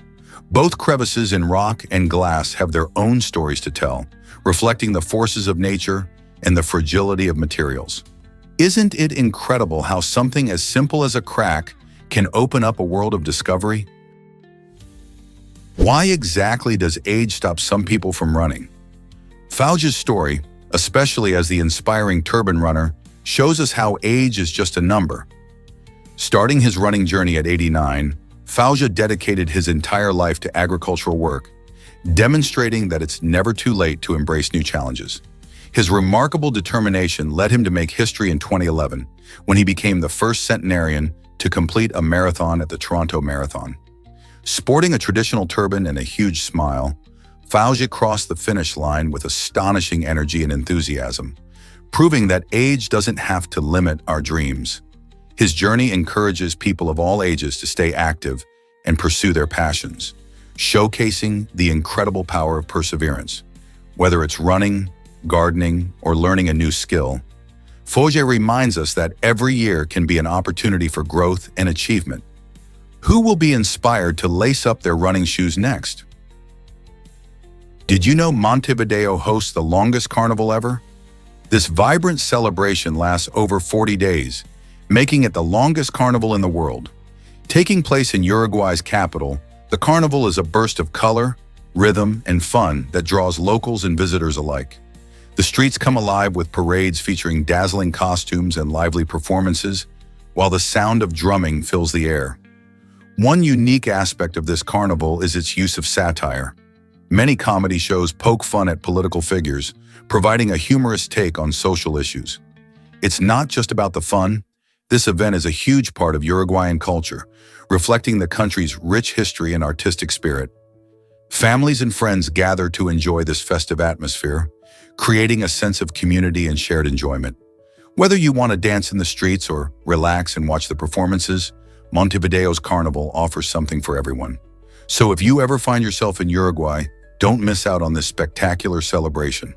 Speaker 1: Both crevices in rock and glass have their own stories to tell, reflecting the forces of nature and the fragility of materials. Isn't it incredible how something as simple as a crack can open up a world of discovery? Why exactly does age stop some people from running? Fauja's story, especially as the inspiring turban runner, shows us how age is just a number. Starting his running journey at 89, Fauja dedicated his entire life to agricultural work, demonstrating that it's never too late to embrace new challenges. His remarkable determination led him to make history in 2011, when he became the first centenarian to complete a marathon at the Toronto Marathon. Sporting a traditional turban and a huge smile, Fauji crossed the finish line with astonishing energy and enthusiasm, proving that age doesn't have to limit our dreams. His journey encourages people of all ages to stay active and pursue their passions, showcasing the incredible power of perseverance. Whether it's running, gardening, or learning a new skill, Fauji reminds us that every year can be an opportunity for growth and achievement. Who will be inspired to lace up their running shoes next? Did you know Montevideo hosts the longest carnival ever? This vibrant celebration lasts over 40 days, making it the longest carnival in the world. Taking place in Uruguay's capital, the carnival is a burst of color, rhythm, and fun that draws locals and visitors alike. The streets come alive with parades featuring dazzling costumes and lively performances, while the sound of drumming fills the air. One unique aspect of this carnival is its use of satire. Many comedy shows poke fun at political figures, providing a humorous take on social issues. It's not just about the fun. This event is a huge part of Uruguayan culture, reflecting the country's rich history and artistic spirit. Families and friends gather to enjoy this festive atmosphere, creating a sense of community and shared enjoyment. Whether you want to dance in the streets or relax and watch the performances, Montevideo's carnival offers something for everyone. So if you ever find yourself in Uruguay, don't miss out on this spectacular celebration.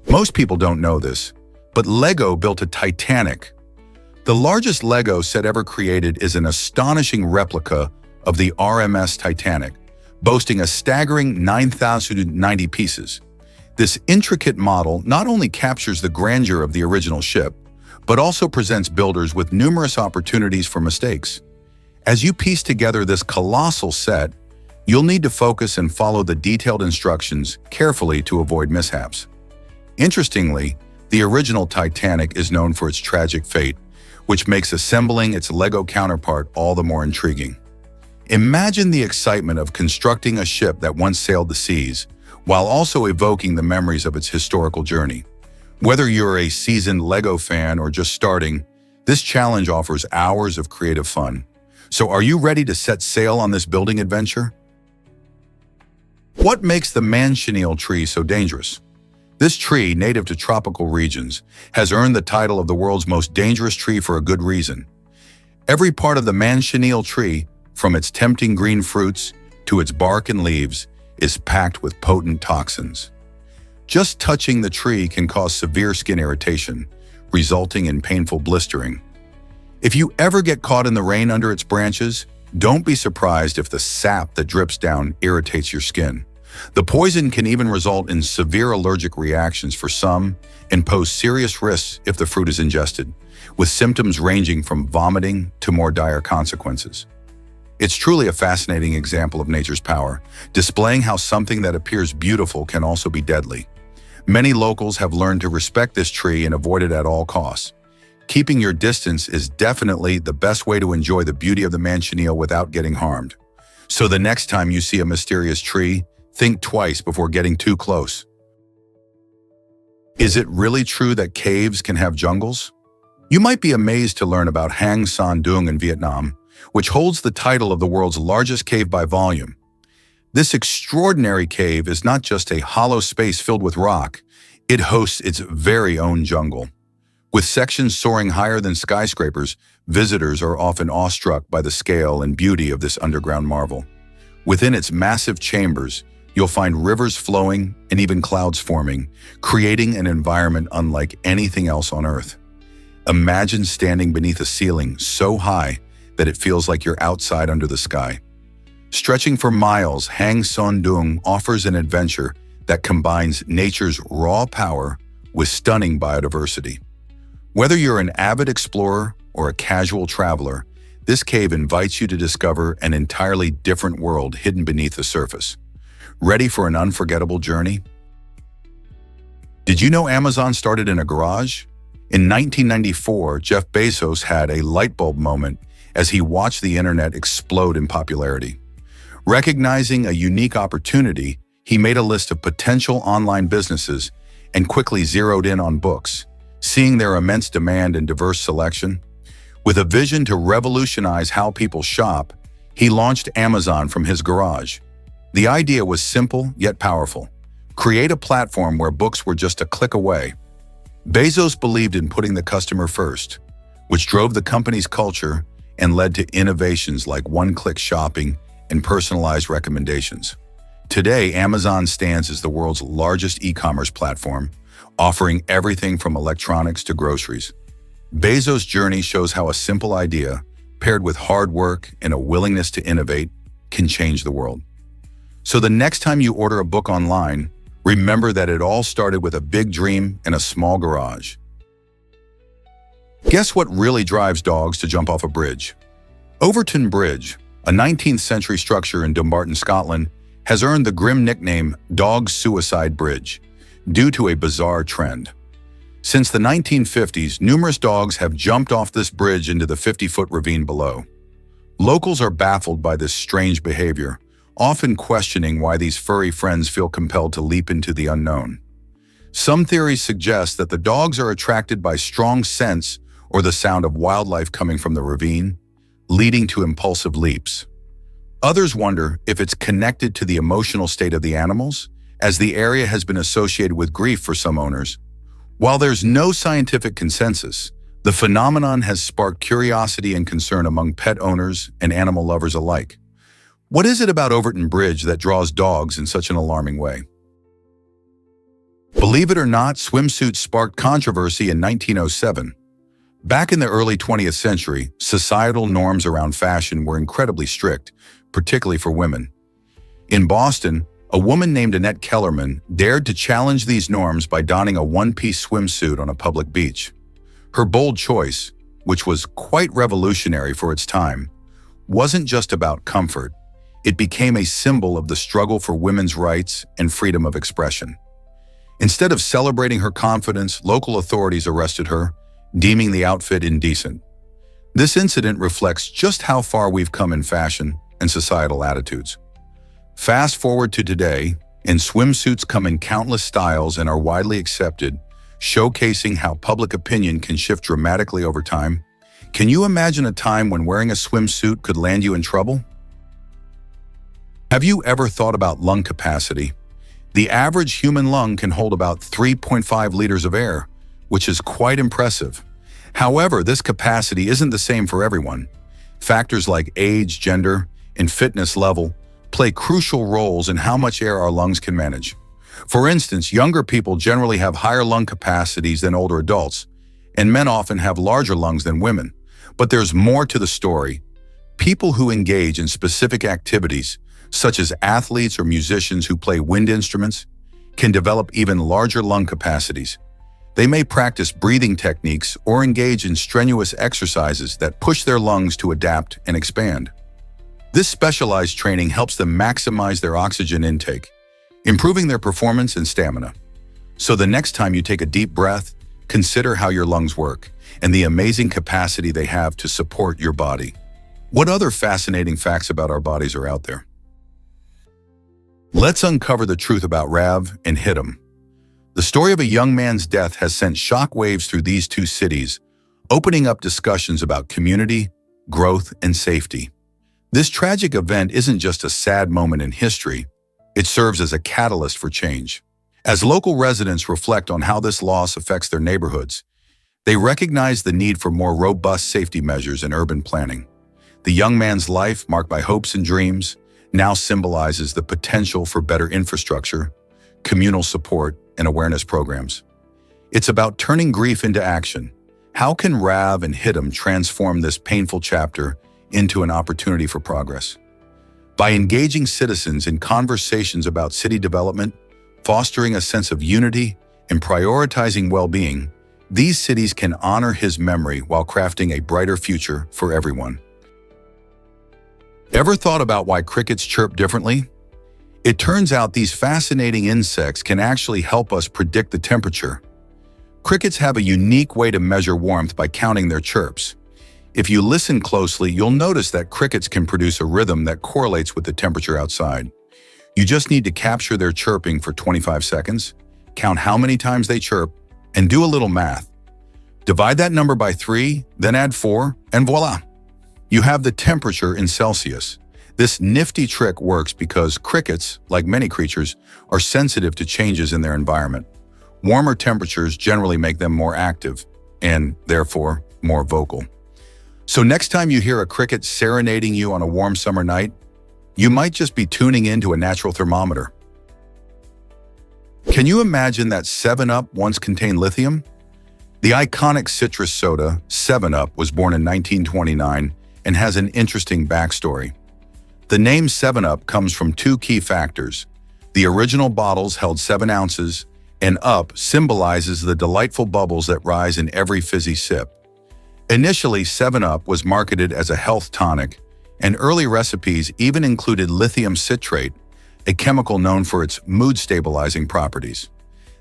Speaker 1: Most people don't know this, but Lego built a Titanic. The largest Lego set ever created is an astonishing replica of the RMS Titanic, boasting a staggering 9,090 pieces. This intricate model not only captures the grandeur of the original ship, but also presents builders with numerous opportunities for mistakes. As you piece together this colossal set, you'll need to focus and follow the detailed instructions carefully to avoid mishaps. Interestingly, the original Titanic is known for its tragic fate, which makes assembling its Lego counterpart all the more intriguing. Imagine the excitement of constructing a ship that once sailed the seas, while also evoking the memories of its historical journey. Whether you're a seasoned Lego fan or just starting, this challenge offers hours of creative fun. So are you ready to set sail on this building adventure? What makes the manchineel tree so dangerous? This tree, native to tropical regions, has earned the title of the world's most dangerous tree for a good reason. Every part of the manchineel tree, from its tempting green fruits to its bark and leaves, is packed with potent toxins. Just touching the tree can cause severe skin irritation, resulting in painful blistering. If you ever get caught in the rain under its branches, don't be surprised if the sap that drips down irritates your skin. The poison can even result in severe allergic reactions for some and pose serious risks if the fruit is ingested, with symptoms ranging from vomiting to more dire consequences. It's truly a fascinating example of nature's power, displaying how something that appears beautiful can also be deadly. Many locals have learned to respect this tree and avoid it at all costs. Keeping your distance is definitely the best way to enjoy the beauty of the manchineel without getting harmed. So the next time you see a mysterious tree, think twice before getting too close. Is it really true that caves can have jungles? You might be amazed to learn about Hang Son Doong in Vietnam, which holds the title of the world's largest cave by volume. This extraordinary cave is not just a hollow space filled with rock, it hosts its very own jungle. With sections soaring higher than skyscrapers, visitors are often awestruck by the scale and beauty of this underground marvel. Within its massive chambers, you'll find rivers flowing and even clouds forming, creating an environment unlike anything else on Earth. Imagine standing beneath a ceiling so high that it feels like you're outside under the sky. Stretching for miles, Hang Son Doong offers an adventure that combines nature's raw power with stunning biodiversity. Whether you're an avid explorer or a casual traveler, this cave invites you to discover an entirely different world hidden beneath the surface. Ready for an unforgettable journey? Did you know Amazon started in a garage? In 1994, Jeff Bezos had a light bulb moment as he watched the internet explode in popularity. Recognizing a unique opportunity, he made a list of potential online businesses and quickly zeroed in on books, seeing their immense demand and diverse selection. With a vision to revolutionize how people shop, he launched Amazon from his garage. The idea was simple yet powerful. Create a platform where books were just a click away. Bezos believed in putting the customer first, which drove the company's culture and led to innovations like one-click shopping and personalized recommendations. Today, Amazon stands as the world's largest e-commerce platform, offering everything from electronics to groceries. Bezos' journey shows how a simple idea, paired with hard work and a willingness to innovate, can change the world. So the next time you order a book online, remember that it all started with a big dream and a small garage. Guess what really drives dogs to jump off a bridge? Overton Bridge, a 19th century structure in Dumbarton, Scotland, has earned the grim nickname Dog Suicide Bridge due to a bizarre trend. Since the 1950s, numerous dogs have jumped off this bridge into the 50-foot ravine below. Locals are baffled by this strange behavior, often questioning why these furry friends feel compelled to leap into the unknown. Some theories suggest that the dogs are attracted by strong scents or the sound of wildlife coming from the ravine, leading to impulsive leaps. Others wonder if it's connected to the emotional state of the animals, as the area has been associated with grief for some owners. While there's no scientific consensus, the phenomenon has sparked curiosity and concern among pet owners and animal lovers alike. What is it about Overton Bridge that draws dogs in such an alarming way? Believe it or not, swimsuits sparked controversy in 1907. Back in the early 20th century, societal norms around fashion were incredibly strict, particularly for women. In Boston, a woman named Annette Kellerman dared to challenge these norms by donning a one-piece swimsuit on a public beach. Her bold choice, which was quite revolutionary for its time, wasn't just about comfort. It became a symbol of the struggle for women's rights and freedom of expression. Instead of celebrating her confidence, local authorities arrested her, deeming the outfit indecent. This incident reflects just how far we've come in fashion and societal attitudes. Fast forward to today, and swimsuits come in countless styles and are widely accepted, showcasing how public opinion can shift dramatically over time. Can you imagine a time when wearing a swimsuit could land you in trouble? Have you ever thought about lung capacity? The average human lung can hold about 3.5 liters of air, which is quite impressive. However, this capacity isn't the same for everyone. Factors like age, gender, and fitness level play crucial roles in how much air our lungs can manage. For instance, younger people generally have higher lung capacities than older adults, and men often have larger lungs than women. But there's more to the story. People who engage in specific activities, such as athletes or musicians who play wind instruments, can develop even larger lung capacities. They may practice breathing techniques or engage in strenuous exercises that push their lungs to adapt and expand. This specialized training helps them maximize their oxygen intake, improving their performance and stamina. So the next time you take a deep breath, consider how your lungs work and the amazing capacity they have to support your body. What other fascinating facts about our bodies are out there? Let's uncover the truth about Rav and Hidam. The story of a young man's death has sent shockwaves through these two cities, opening up discussions about community, growth, and safety. This tragic event isn't just a sad moment in history, it serves as a catalyst for change. As local residents reflect on how this loss affects their neighborhoods, they recognize the need for more robust safety measures in urban planning. The young man's life, marked by hopes and dreams, now symbolizes the potential for better infrastructure, communal support, and awareness programs. It's about turning grief into action. How can Rav and Hidam transform this painful chapter into an opportunity for progress? By engaging citizens in conversations about city development, fostering a sense of unity, and prioritizing well-being, these cities can honor his memory while crafting a brighter future for everyone. Ever thought about why crickets chirp differently? It turns out these fascinating insects can actually help us predict the temperature. Crickets have a unique way to measure warmth by counting their chirps. If you listen closely, you'll notice that crickets can produce a rhythm that correlates with the temperature outside. You just need to capture their chirping for 25 seconds, count how many times they chirp, and do a little math. Divide that number by 3, then add 4, and voila! You have the temperature in Celsius. This nifty trick works because crickets, like many creatures, are sensitive to changes in their environment. Warmer temperatures generally make them more active, and therefore more vocal. So next time you hear a cricket serenading you on a warm summer night, you might just be tuning into a natural thermometer. Can you imagine that 7-Up once contained lithium? The iconic citrus soda, 7-Up, was born in 1929 and has an interesting backstory. The name 7-Up comes from 2 key factors. The original bottles held 7 ounces, and up symbolizes the delightful bubbles that rise in every fizzy sip. Initially, 7-Up was marketed as a health tonic, and early recipes even included lithium citrate, a chemical known for its mood-stabilizing properties.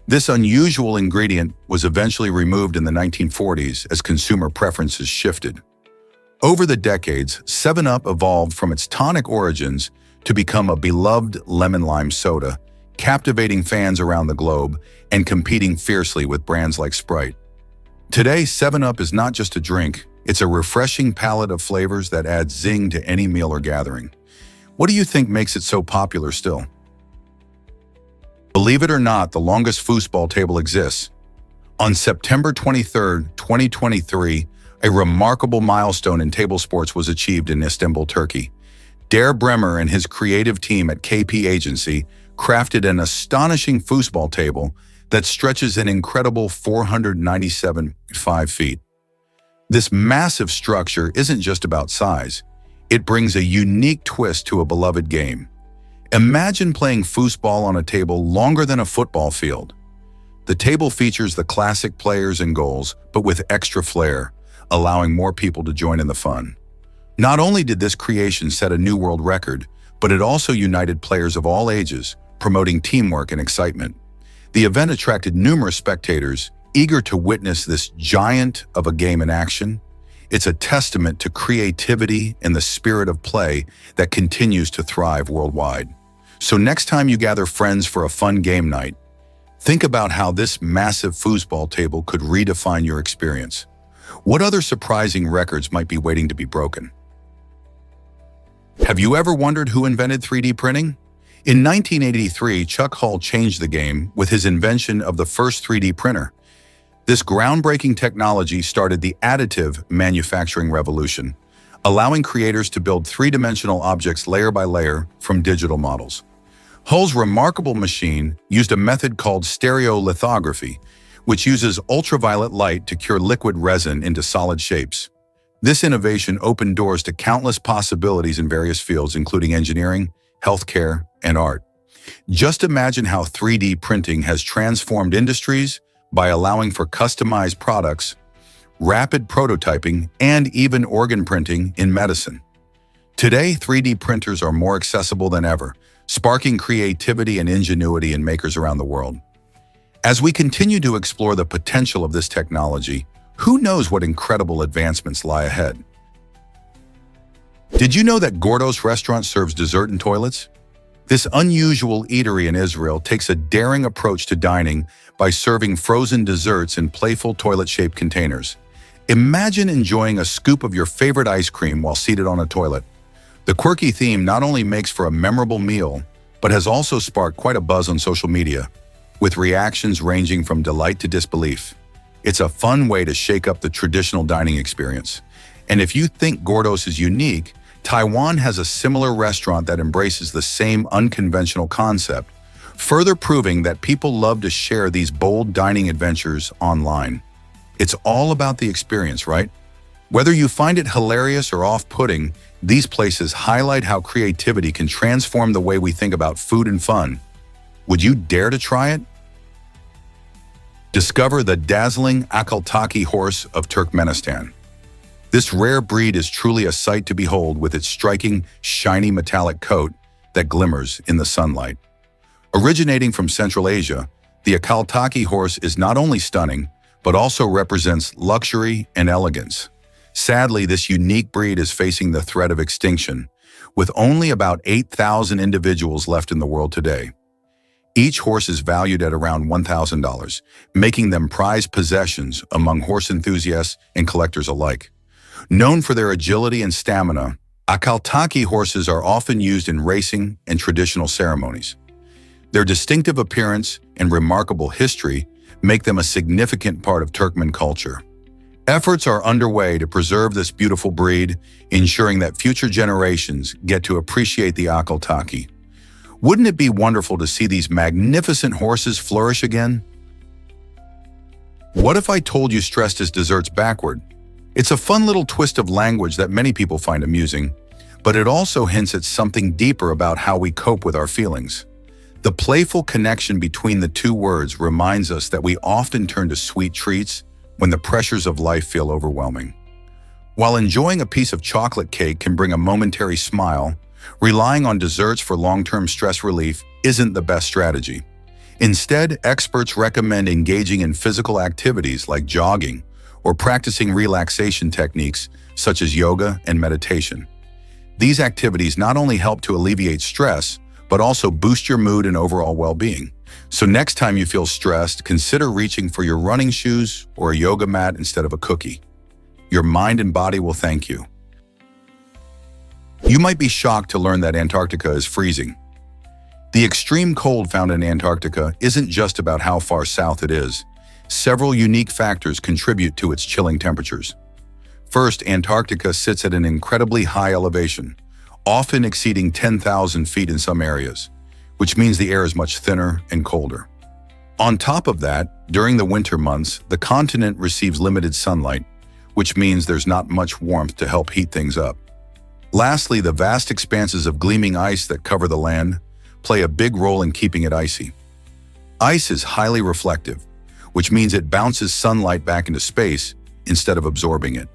Speaker 1: This unusual ingredient was eventually removed in the 1940s as consumer preferences shifted. Over the decades, 7-Up evolved from its tonic origins to become a beloved lemon-lime soda, captivating fans around the globe and competing fiercely with brands like Sprite. Today, 7-Up is not just a drink, it's a refreshing palette of flavors that adds zing to any meal or gathering. What do you think makes it so popular still? Believe it or not, the longest foosball table exists. On September 23, 2023, a remarkable milestone in table sports was achieved in Istanbul, Turkey. Der Bremer and his creative team at KP Agency crafted an astonishing foosball table that stretches an incredible 497.5 feet. This massive structure isn't just about size. It brings a unique twist to a beloved game. Imagine playing foosball on a table longer than a football field. The table features the classic players and goals, but with extra flair, allowing more people to join in the fun. Not only did this creation set a new world record, but it also united players of all ages, promoting teamwork and excitement. The event attracted numerous spectators, eager to witness this giant of a game in action. It's a testament to creativity and the spirit of play that continues to thrive worldwide. So next time you gather friends for a fun game night, think about how this massive foosball table could redefine your experience. What other surprising records might be waiting to be broken? Have you ever wondered who invented 3D printing? In 1983, Chuck Hull changed the game with his invention of the first 3D printer. This groundbreaking technology started the additive manufacturing revolution, allowing creators to build 3-dimensional objects layer by layer from digital models. Hull's remarkable machine used a method called stereolithography, which uses ultraviolet light to cure liquid resin into solid shapes. This innovation opened doors to countless possibilities in various fields, including engineering, healthcare, and art. Just imagine how 3D printing has transformed industries by allowing for customized products, rapid prototyping, and even organ printing in medicine. Today, 3D printers are more accessible than ever, sparking creativity and ingenuity in makers around the world. As we continue to explore the potential of this technology, who knows what incredible advancements lie ahead? Did you know that Gordos restaurant serves dessert in toilets? This unusual eatery in Israel takes a daring approach to dining by serving frozen desserts in playful toilet-shaped containers. Imagine enjoying a scoop of your favorite ice cream while seated on a toilet. The quirky theme not only makes for a memorable meal, but has also sparked quite a buzz on social media, with reactions ranging from delight to disbelief. It's a fun way to shake up the traditional dining experience. And if you think Gordos is unique, Taiwan has a similar restaurant that embraces the same unconventional concept, further proving that people love to share these bold dining adventures online. It's all about the experience, right? Whether you find it hilarious or off-putting, these places highlight how creativity can transform the way we think about food and fun. Would you dare to try it? Discover the dazzling Akaltaki horse of Turkmenistan. This rare breed is truly a sight to behold with its striking, shiny metallic coat that glimmers in the sunlight. Originating from Central Asia, the Akaltaki horse is not only stunning, but also represents luxury and elegance. Sadly, this unique breed is facing the threat of extinction, with only about 8,000 individuals left in the world today. Each horse is valued at around $1,000, making them prized possessions among horse enthusiasts and collectors alike. Known for their agility and stamina, Akaltaki horses are often used in racing and traditional ceremonies. Their distinctive appearance and remarkable history make them a significant part of Turkmen culture. Efforts are underway to preserve this beautiful breed, ensuring that future generations get to appreciate the Akaltaki. Wouldn't it be wonderful to see these magnificent horses flourish again? What if I told you stressed is desserts backward? It's a fun little twist of language that many people find amusing, but it also hints at something deeper about how we cope with our feelings. The playful connection between the two words reminds us that we often turn to sweet treats when the pressures of life feel overwhelming. While enjoying a piece of chocolate cake can bring a momentary smile, relying on desserts for long-term stress relief isn't the best strategy. Instead, experts recommend engaging in physical activities like jogging or practicing relaxation techniques such as yoga and meditation. These activities not only help to alleviate stress, but also boost your mood and overall well-being. So next time you feel stressed, consider reaching for your running shoes or a yoga mat instead of a cookie. Your mind and body will thank you. You might be shocked to learn that Antarctica is freezing. The extreme cold found in Antarctica isn't just about how far south it is. Several unique factors contribute to its chilling temperatures. First, Antarctica sits at an incredibly high elevation, often exceeding 10,000 feet in some areas, which means the air is much thinner and colder. On top of that, during the winter months, the continent receives limited sunlight, which means there's not much warmth to help heat things up. Lastly, the vast expanses of gleaming ice that cover the land play a big role in keeping it icy. Ice is highly reflective, which means it bounces sunlight back into space instead of absorbing it.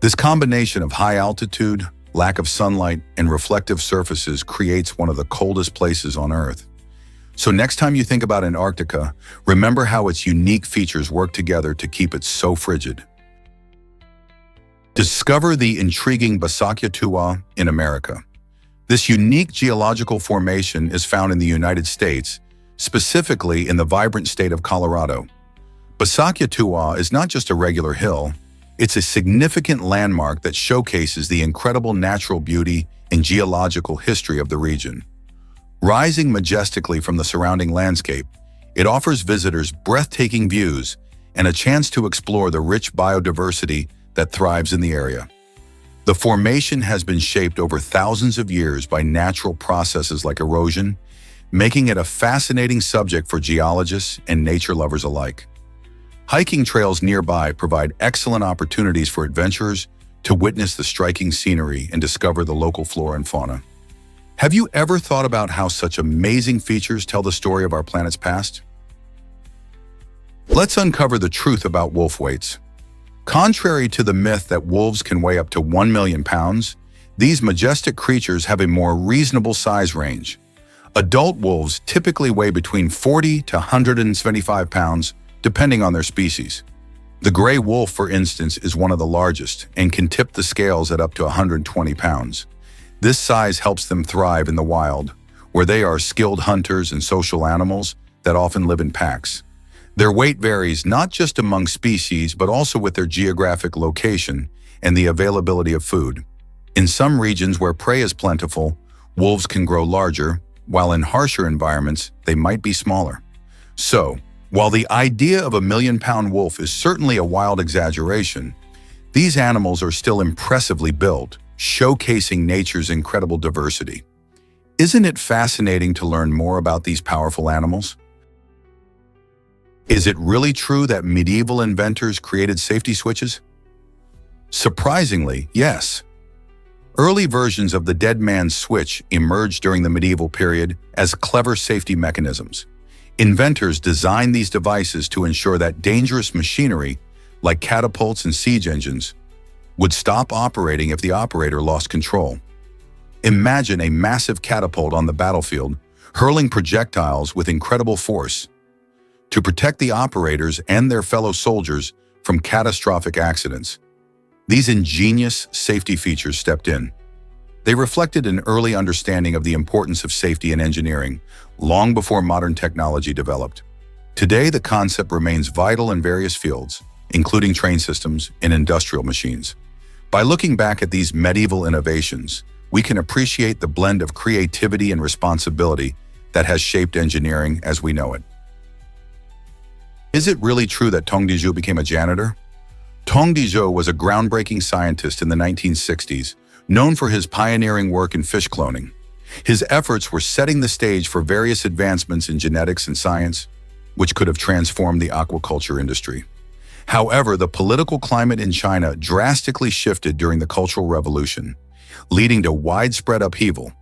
Speaker 1: This combination of high altitude, lack of sunlight, and reflective surfaces creates one of the coldest places on Earth. So next time you think about Antarctica, remember how its unique features work together to keep it so frigid. Discover the intriguing Basakia Tua in America. This unique geological formation is found in the United States, specifically in the vibrant state of Colorado. Basakia Tua is not just a regular hill, it's a significant landmark that showcases the incredible natural beauty and geological history of the region. Rising majestically from the surrounding landscape, it offers visitors breathtaking views and a chance to explore the rich biodiversity that thrives in the area. The formation has been shaped over thousands of years by natural processes like erosion, making it a fascinating subject for geologists and nature lovers alike. Hiking trails nearby provide excellent opportunities for adventurers to witness the striking scenery and discover the local flora and fauna. Have you ever thought about how such amazing features tell the story of our planet's past? Let's uncover the truth about wolf weights. Contrary to the myth that wolves can weigh up to 1 million pounds, these majestic creatures have a more reasonable size range. Adult wolves typically weigh between 40 to 175 pounds, depending on their species. The gray wolf, for instance, is one of the largest and can tip the scales at up to 120 pounds. This size helps them thrive in the wild, where they are skilled hunters and social animals that often live in packs. Their weight varies not just among species, but also with their geographic location and the availability of food. In some regions where prey is plentiful, wolves can grow larger, while in harsher environments, they might be smaller. So, while the idea of a million-pound wolf is certainly a wild exaggeration, these animals are still impressively built, showcasing nature's incredible diversity. Isn't it fascinating to learn more about these powerful animals? Is it really true that medieval inventors created safety switches? Surprisingly, yes. Early versions of the dead man's switch emerged during the medieval period as clever safety mechanisms. Inventors designed these devices to ensure that dangerous machinery, like catapults and siege engines, would stop operating if the operator lost control. Imagine a massive catapult on the battlefield, hurling projectiles with incredible force to protect the operators and their fellow soldiers from catastrophic accidents. These ingenious safety features stepped in. They reflected an early understanding of the importance of safety in engineering, long before modern technology developed. Today, the concept remains vital in various fields, including train systems and industrial machines. By looking back at these medieval innovations, we can appreciate the blend of creativity and responsibility that has shaped engineering as we know it. Is it really true that Tong Dhao became a janitor? Tong Dhao was a groundbreaking scientist in the 1960s, known for his pioneering work in fish cloning. His efforts were setting the stage for various advancements in genetics and science, which could have transformed the aquaculture industry. However, the political climate in China drastically shifted during the Cultural Revolution, leading to widespread upheaval.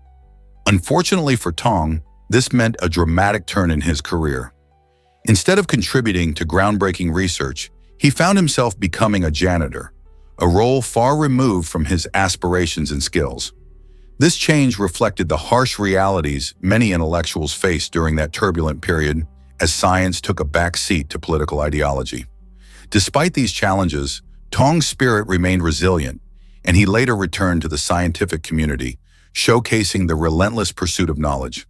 Speaker 1: Unfortunately for Tong, this meant a dramatic turn in his career. Instead of contributing to groundbreaking research, he found himself becoming a janitor, a role far removed from his aspirations and skills. This change reflected the harsh realities many intellectuals faced during that turbulent period as science took a back seat to political ideology. Despite these challenges, Tong's spirit remained resilient, and he later returned to the scientific community, showcasing the relentless pursuit of knowledge.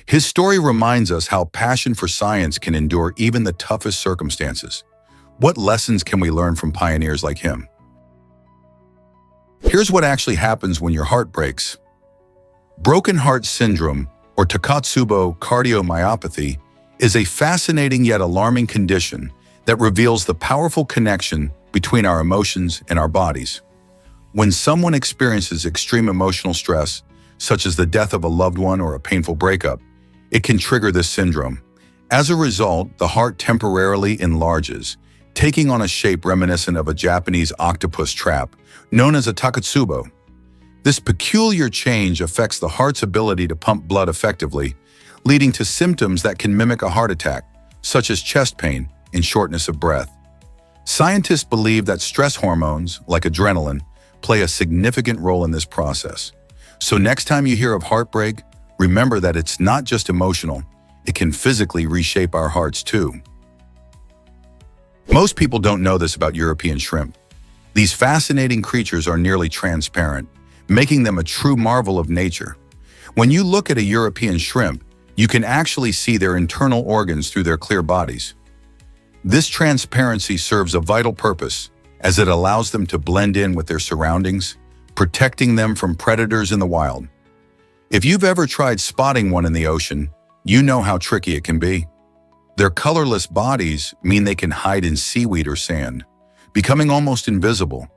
Speaker 1: His story reminds us how passion for science can endure even the toughest circumstances. What lessons can we learn from pioneers like him? Here's what actually happens when your heart breaks. Broken heart syndrome, or Takotsubo cardiomyopathy, is a fascinating yet alarming condition that reveals the powerful connection between our emotions and our bodies. When someone experiences extreme emotional stress, such as the death of a loved one or a painful breakup, it can trigger this syndrome. As a result, the heart temporarily enlarges, taking on a shape reminiscent of a Japanese octopus trap, known as a takotsubo. This peculiar change affects the heart's ability to pump blood effectively, leading to symptoms that can mimic a heart attack, such as chest pain and shortness of breath. Scientists believe that stress hormones, like adrenaline, play a significant role in this process. So next time you hear of heartbreak, remember that it's not just emotional, it can physically reshape our hearts too. Most people don't know this about European shrimp. These fascinating creatures are nearly transparent, making them a true marvel of nature. When you look at a European shrimp, you can actually see their internal organs through their clear bodies. This transparency serves a vital purpose, as it allows them to blend in with their surroundings, protecting them from predators in the wild. If you've ever tried spotting one in the ocean, you know how tricky it can be. Their colorless bodies mean they can hide in seaweed or sand, becoming almost invisible.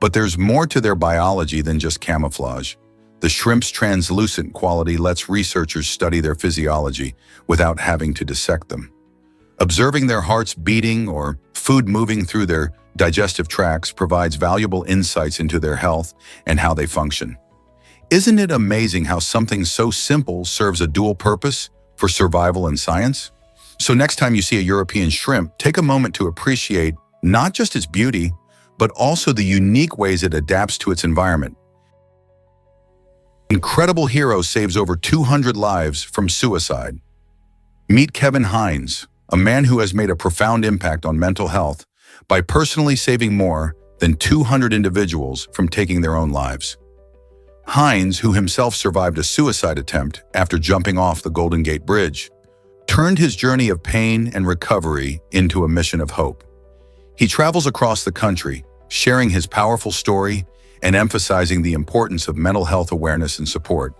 Speaker 1: But there's more to their biology than just camouflage. The shrimp's translucent quality lets researchers study their physiology without having to dissect them. Observing their hearts beating or food moving through their digestive tracts provides valuable insights into their health and how they function. Isn't it amazing how something so simple serves a dual purpose for survival and science? So next time you see a European shrimp, take a moment to appreciate not just its beauty, but also the unique ways it adapts to its environment. Incredible hero saves over 200 lives from suicide. Meet Kevin Hines, a man who has made a profound impact on mental health by personally saving more than 200 individuals from taking their own lives. Hines, who himself survived a suicide attempt after jumping off the Golden Gate Bridge, turned his journey of pain and recovery into a mission of hope. He travels across the country, sharing his powerful story and emphasizing the importance of mental health awareness and support.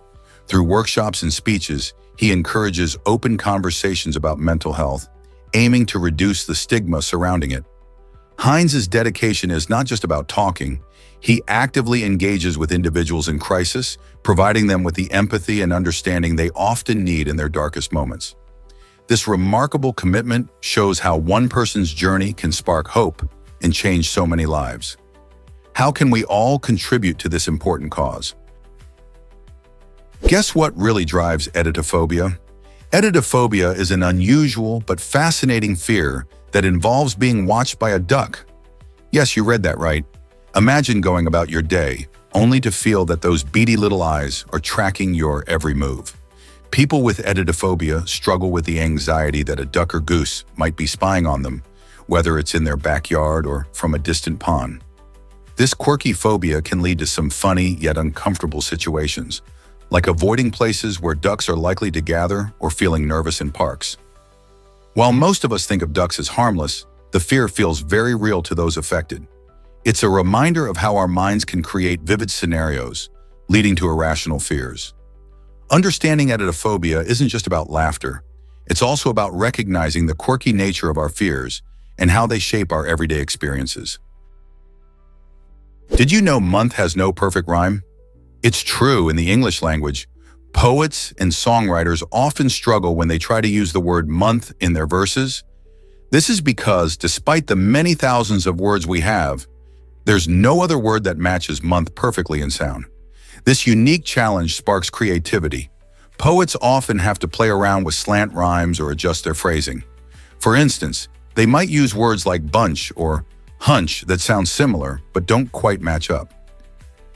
Speaker 1: Through workshops and speeches, he encourages open conversations about mental health, aiming to reduce the stigma surrounding it. Hines's dedication is not just about talking. He actively engages with individuals in crisis, providing them with the empathy and understanding they often need in their darkest moments. This remarkable commitment shows how one person's journey can spark hope and change so many lives. How can we all contribute to this important cause? Guess what really drives editophobia? Editophobia is an unusual but fascinating fear that involves being watched by a duck. Yes, you read that right. Imagine going about your day only to feel that those beady little eyes are tracking your every move. People with editophobia struggle with the anxiety that a duck or goose might be spying on them, whether it's in their backyard or from a distant pond. This quirky phobia can lead to some funny yet uncomfortable situations, like avoiding places where ducks are likely to gather or feeling nervous in parks. While most of us think of ducks as harmless, the fear feels very real to those affected. It's a reminder of how our minds can create vivid scenarios, leading to irrational fears. Understanding editophobia isn't just about laughter. It's also about recognizing the quirky nature of our fears and how they shape our everyday experiences. Did you know month has no perfect rhyme? It's true in the English language. Poets and songwriters often struggle when they try to use the word month in their verses. This is because, despite the many thousands of words we have, there's no other word that matches month perfectly in sound. This unique challenge sparks creativity. Poets often have to play around with slant rhymes or adjust their phrasing. For instance, they might use words like bunch or hunch that sound similar but don't quite match up.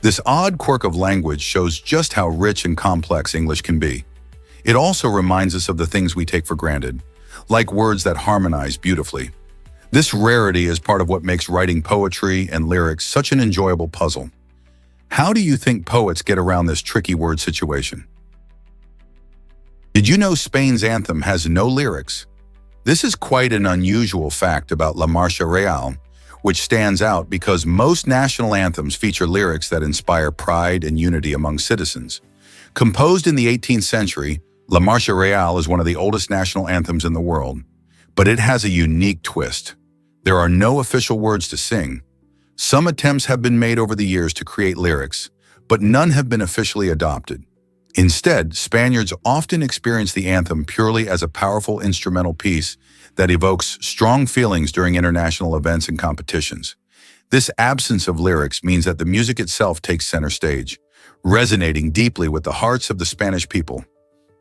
Speaker 1: This odd quirk of language shows just how rich and complex English can be. It also reminds us of the things we take for granted, like words that harmonize beautifully. This rarity is part of what makes writing poetry and lyrics such an enjoyable puzzle. How do you think poets get around this tricky word situation? Did you know Spain's anthem has no lyrics? This is quite an unusual fact about La Marcha Real, which stands out because most national anthems feature lyrics that inspire pride and unity among citizens. Composed in the 18th century, La Marcha Real is one of the oldest national anthems in the world, but it has a unique twist. There are no official words to sing. Some attempts have been made over the years to create lyrics, but none have been officially adopted. Instead, Spaniards often experience the anthem purely as a powerful instrumental piece that evokes strong feelings during international events and competitions. This absence of lyrics means that the music itself takes center stage, resonating deeply with the hearts of the Spanish people.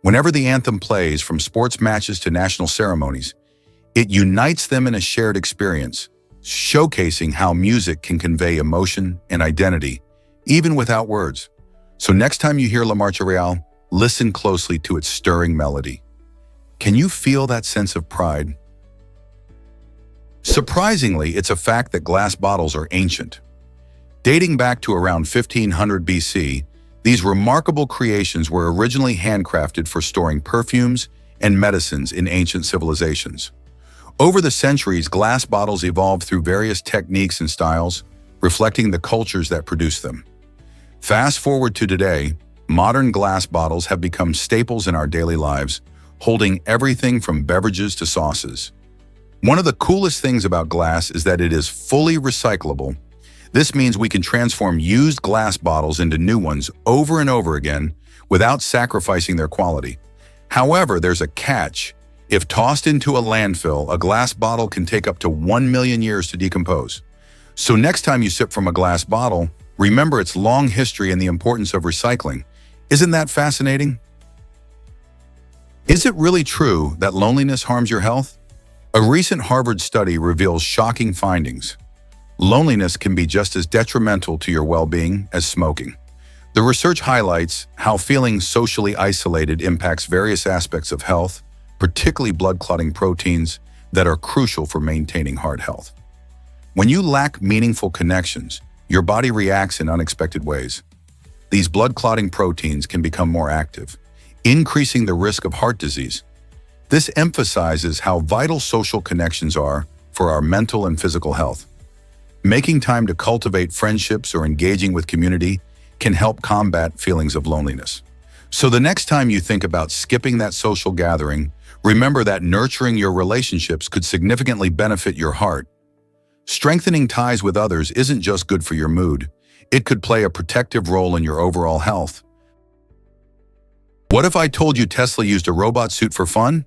Speaker 1: Whenever the anthem plays, from sports matches to national ceremonies, it unites them in a shared experience, showcasing how music can convey emotion and identity, even without words. So next time you hear La Marcha Real, listen closely to its stirring melody. Can you feel that sense of pride? Surprisingly, it's a fact that glass bottles are ancient. Dating back to around 1500 BC, these remarkable creations were originally handcrafted for storing perfumes and medicines in ancient civilizations. Over the centuries, glass bottles evolved through various techniques and styles, reflecting the cultures that produced them. Fast forward to today, modern glass bottles have become staples in our daily lives, holding everything from beverages to sauces. One of the coolest things about glass is that it is fully recyclable. This means we can transform used glass bottles into new ones over and over again without sacrificing their quality. However, there's a catch. If tossed into a landfill, a glass bottle can take up to 1 million years to decompose. So next time you sip from a glass bottle, remember its long history and the importance of recycling. Isn't that fascinating? Is it really true that loneliness harms your health? A recent Harvard study reveals shocking findings. Loneliness can be just as detrimental to your well-being as smoking. The research highlights how feeling socially isolated impacts various aspects of health, particularly blood clotting proteins that are crucial for maintaining heart health. When you lack meaningful connections, your body reacts in unexpected ways. These blood clotting proteins can become more active, increasing the risk of heart disease. This emphasizes how vital social connections are for our mental and physical health. Making time to cultivate friendships or engaging with community can help combat feelings of loneliness. So the next time you think about skipping that social gathering, remember that nurturing your relationships could significantly benefit your heart. Strengthening ties with others isn't just good for your mood. It could play a protective role in your overall health. What if I told you Tesla used a robot suit for fun?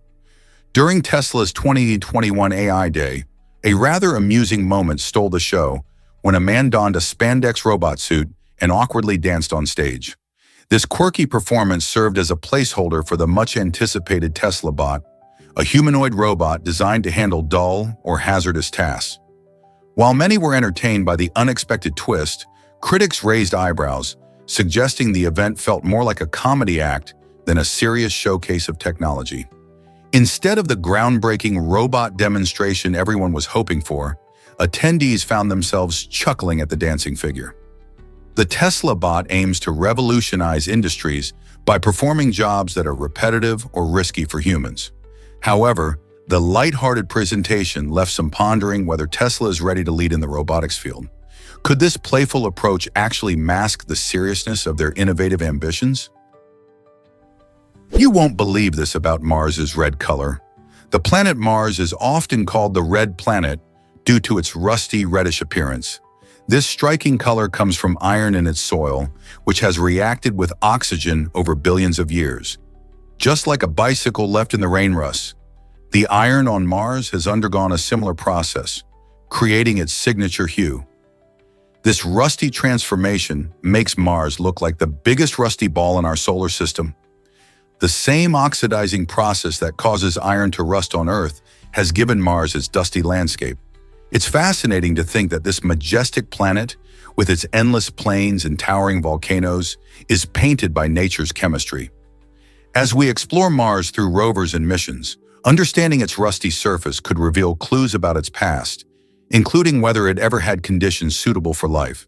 Speaker 1: During Tesla's 2021 AI Day, a rather amusing moment stole the show when a man donned a spandex robot suit and awkwardly danced on stage. This quirky performance served as a placeholder for the much-anticipated Tesla bot, a humanoid robot designed to handle dull or hazardous tasks. While many were entertained by the unexpected twist, critics raised eyebrows, suggesting the event felt more like a comedy act than a serious showcase of technology. Instead of the groundbreaking robot demonstration everyone was hoping for, attendees found themselves chuckling at the dancing figure. The Tesla bot aims to revolutionize industries by performing jobs that are repetitive or risky for humans. However, the lighthearted presentation left some pondering whether Tesla is ready to lead in the robotics field. Could this playful approach actually mask the seriousness of their innovative ambitions? You won't believe this about Mars's red color. The planet Mars is often called the red planet due to its rusty reddish appearance. This striking color comes from iron in its soil, which has reacted with oxygen over billions of years. Just like a bicycle left in the rain rust, the iron on Mars has undergone a similar process, creating its signature hue. This rusty transformation makes Mars look like the biggest rusty ball in our solar system. The same oxidizing process that causes iron to rust on Earth has given Mars its dusty landscape. It's fascinating to think that this majestic planet, with its endless plains and towering volcanoes, is painted by nature's chemistry. As we explore Mars through rovers and missions, understanding its rusty surface could reveal clues about its past, including whether it ever had conditions suitable for life.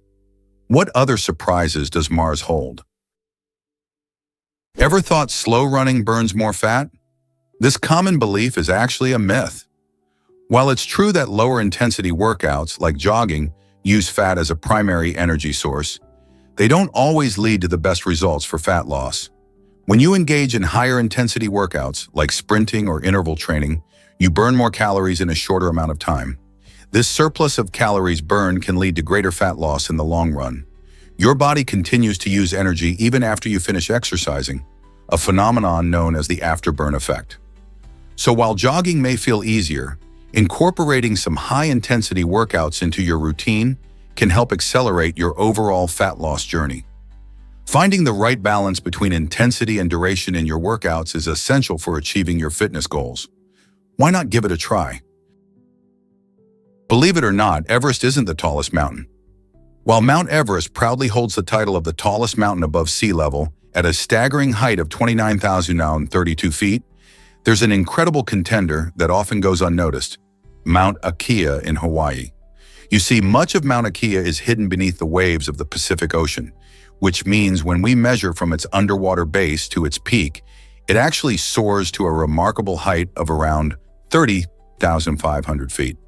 Speaker 1: What other surprises does Mars hold? Ever thought slow running burns more fat? This common belief is actually a myth. While it's true that lower intensity workouts, like jogging, use fat as a primary energy source, they don't always lead to the best results for fat loss. When you engage in higher intensity workouts, like sprinting or interval training, you burn more calories in a shorter amount of time. This surplus of calories burned can lead to greater fat loss in the long run. Your body continues to use energy even after you finish exercising, a phenomenon known as the afterburn effect. So while jogging may feel easier, incorporating some high-intensity workouts into your routine can help accelerate your overall fat loss journey. Finding the right balance between intensity and duration in your workouts is essential for achieving your fitness goals. Why not give it a try? Believe it or not, Everest isn't the tallest mountain. While Mount Everest proudly holds the title of the tallest mountain above sea level at a staggering height of 29,032 feet, there's an incredible contender that often goes unnoticed: Mauna Kea in Hawaii. You see, much of Mauna Kea is hidden beneath the waves of the Pacific Ocean, which means when we measure from its underwater base to its peak, it actually soars to a remarkable height of around 30,500 feet.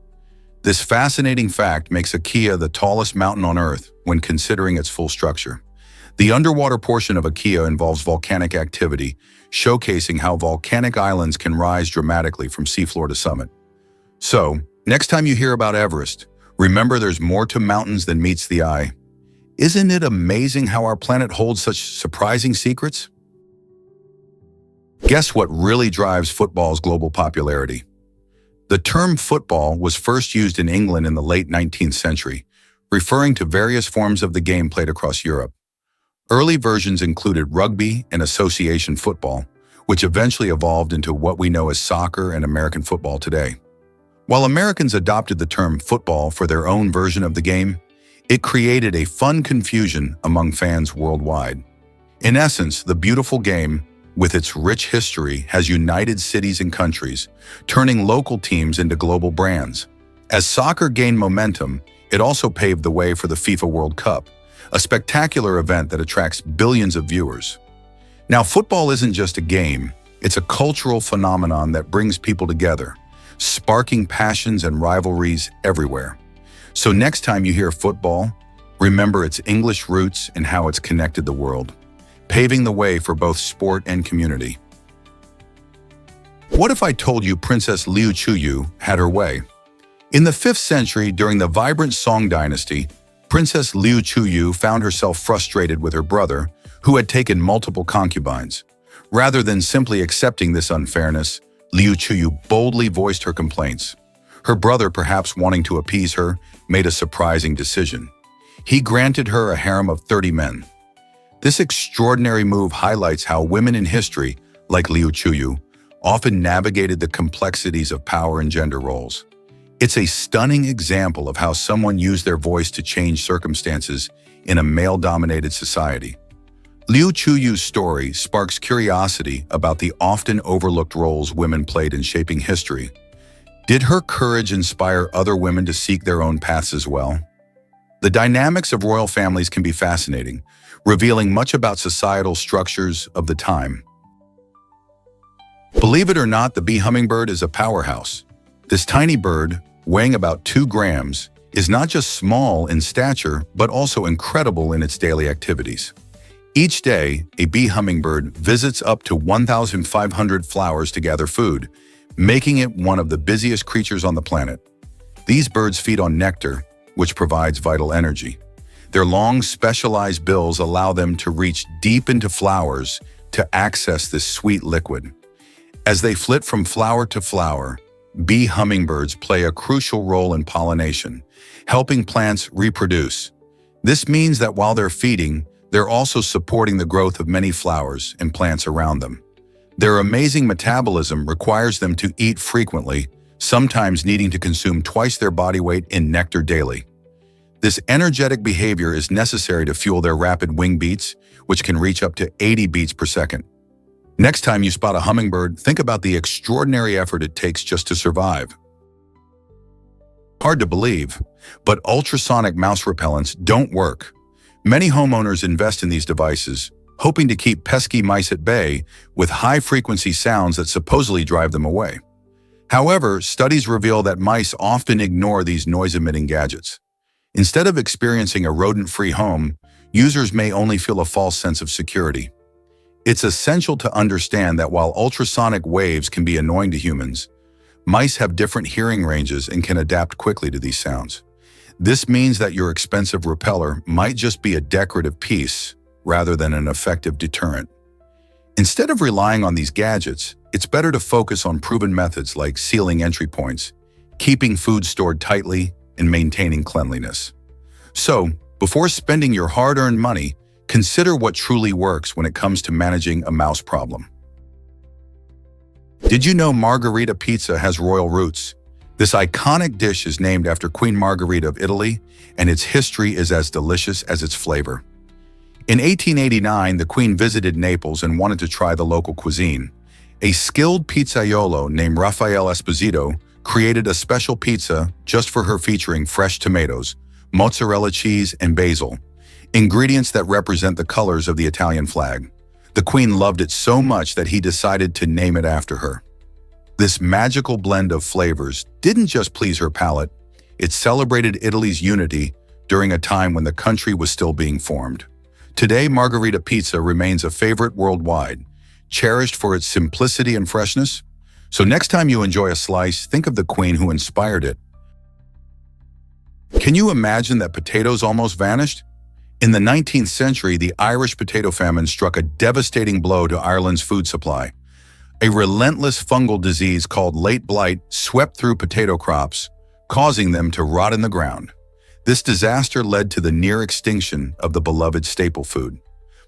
Speaker 1: This fascinating fact makes Akea the tallest mountain on Earth when considering its full structure. The underwater portion of Akea involves volcanic activity, showcasing how volcanic islands can rise dramatically from seafloor to summit. So, next time you hear about Everest, remember there's more to mountains than meets the eye. Isn't it amazing how our planet holds such surprising secrets? Guess what really drives football's global popularity? The term football was first used in England in the late 19th century, referring to various forms of the game played across Europe. Early versions included rugby and association football, which eventually evolved into what we know as soccer and American football today. While Americans adopted the term football for their own version of the game, it created a fun confusion among fans worldwide. In essence, the beautiful game, with its rich history, has united cities and countries, turning local teams into global brands. As soccer gained momentum, it also paved the way for the FIFA World Cup, a spectacular event that attracts billions of viewers. Now, football isn't just a game, it's a cultural phenomenon that brings people together, sparking passions and rivalries everywhere. So next time you hear football, remember its English roots and how it's connected the world, paving the way for both sport and community. What if I told you Princess Liu Chuyu had her way? In the 5th century, during the vibrant Song dynasty, Princess Liu Chuyu found herself frustrated with her brother, who had taken multiple concubines. Rather than simply accepting this unfairness, Liu Chuyu boldly voiced her complaints. Her brother, perhaps wanting to appease her, made a surprising decision. He granted her a harem of 30 men. This extraordinary move highlights how women in history, like Liu Chuyu, often navigated the complexities of power and gender roles. It's a stunning example of how someone used their voice to change circumstances in a male-dominated society. Liu Chuyu's story sparks curiosity about the often overlooked roles women played in shaping history. Did her courage inspire other women to seek their own paths as well? The dynamics of royal families can be fascinating, revealing much about societal structures of the time. Believe it or not, the bee hummingbird is a powerhouse. This tiny bird, weighing about 2 grams, is not just small in stature, but also incredible in its daily activities. Each day, a bee hummingbird visits up to 1,500 flowers to gather food, making it one of the busiest creatures on the planet. These birds feed on nectar, which provides vital energy. Their long, specialized bills allow them to reach deep into flowers to access this sweet liquid. As they flit from flower to flower, bee hummingbirds play a crucial role in pollination, helping plants reproduce. This means that while they're feeding, they're also supporting the growth of many flowers and plants around them. Their amazing metabolism requires them to eat frequently, sometimes needing to consume twice their body weight in nectar daily. This energetic behavior is necessary to fuel their rapid wing beats, which can reach up to 80 beats per second. Next time you spot a hummingbird, think about the extraordinary effort it takes just to survive. Hard to believe, but ultrasonic mouse repellents don't work. Many homeowners invest in these devices, hoping to keep pesky mice at bay with high-frequency sounds that supposedly drive them away. However, studies reveal that mice often ignore these noise-emitting gadgets. Instead of experiencing a rodent-free home, users may only feel a false sense of security. It's essential to understand that while ultrasonic waves can be annoying to humans, mice have different hearing ranges and can adapt quickly to these sounds. This means that your expensive repeller might just be a decorative piece rather than an effective deterrent. Instead of relying on these gadgets, it's better to focus on proven methods like sealing entry points, keeping food stored tightly, and maintaining cleanliness. So, before spending your hard-earned money, consider what truly works when it comes to managing a mouse problem. Did you know margherita pizza has royal roots? This iconic dish is named after Queen Margherita of Italy, and its history is as delicious as its flavor. In 1889, the Queen visited Naples and wanted to try the local cuisine. A skilled pizzaiolo named Raffaele Esposito created a special pizza just for her featuring fresh tomatoes, mozzarella cheese, and basil, ingredients that represent the colors of the Italian flag. The Queen loved it so much that he decided to name it after her. This magical blend of flavors didn't just please her palate, it celebrated Italy's unity during a time when the country was still being formed. Today, margherita pizza remains a favorite worldwide, cherished for its simplicity and freshness. So next time you enjoy a slice, think of the Queen who inspired it. Can you imagine that potatoes almost vanished? In the 19th century, the Irish potato famine struck a devastating blow to Ireland's food supply. A relentless fungal disease called late blight swept through potato crops, causing them to rot in the ground. This disaster led to the near extinction of the beloved staple food.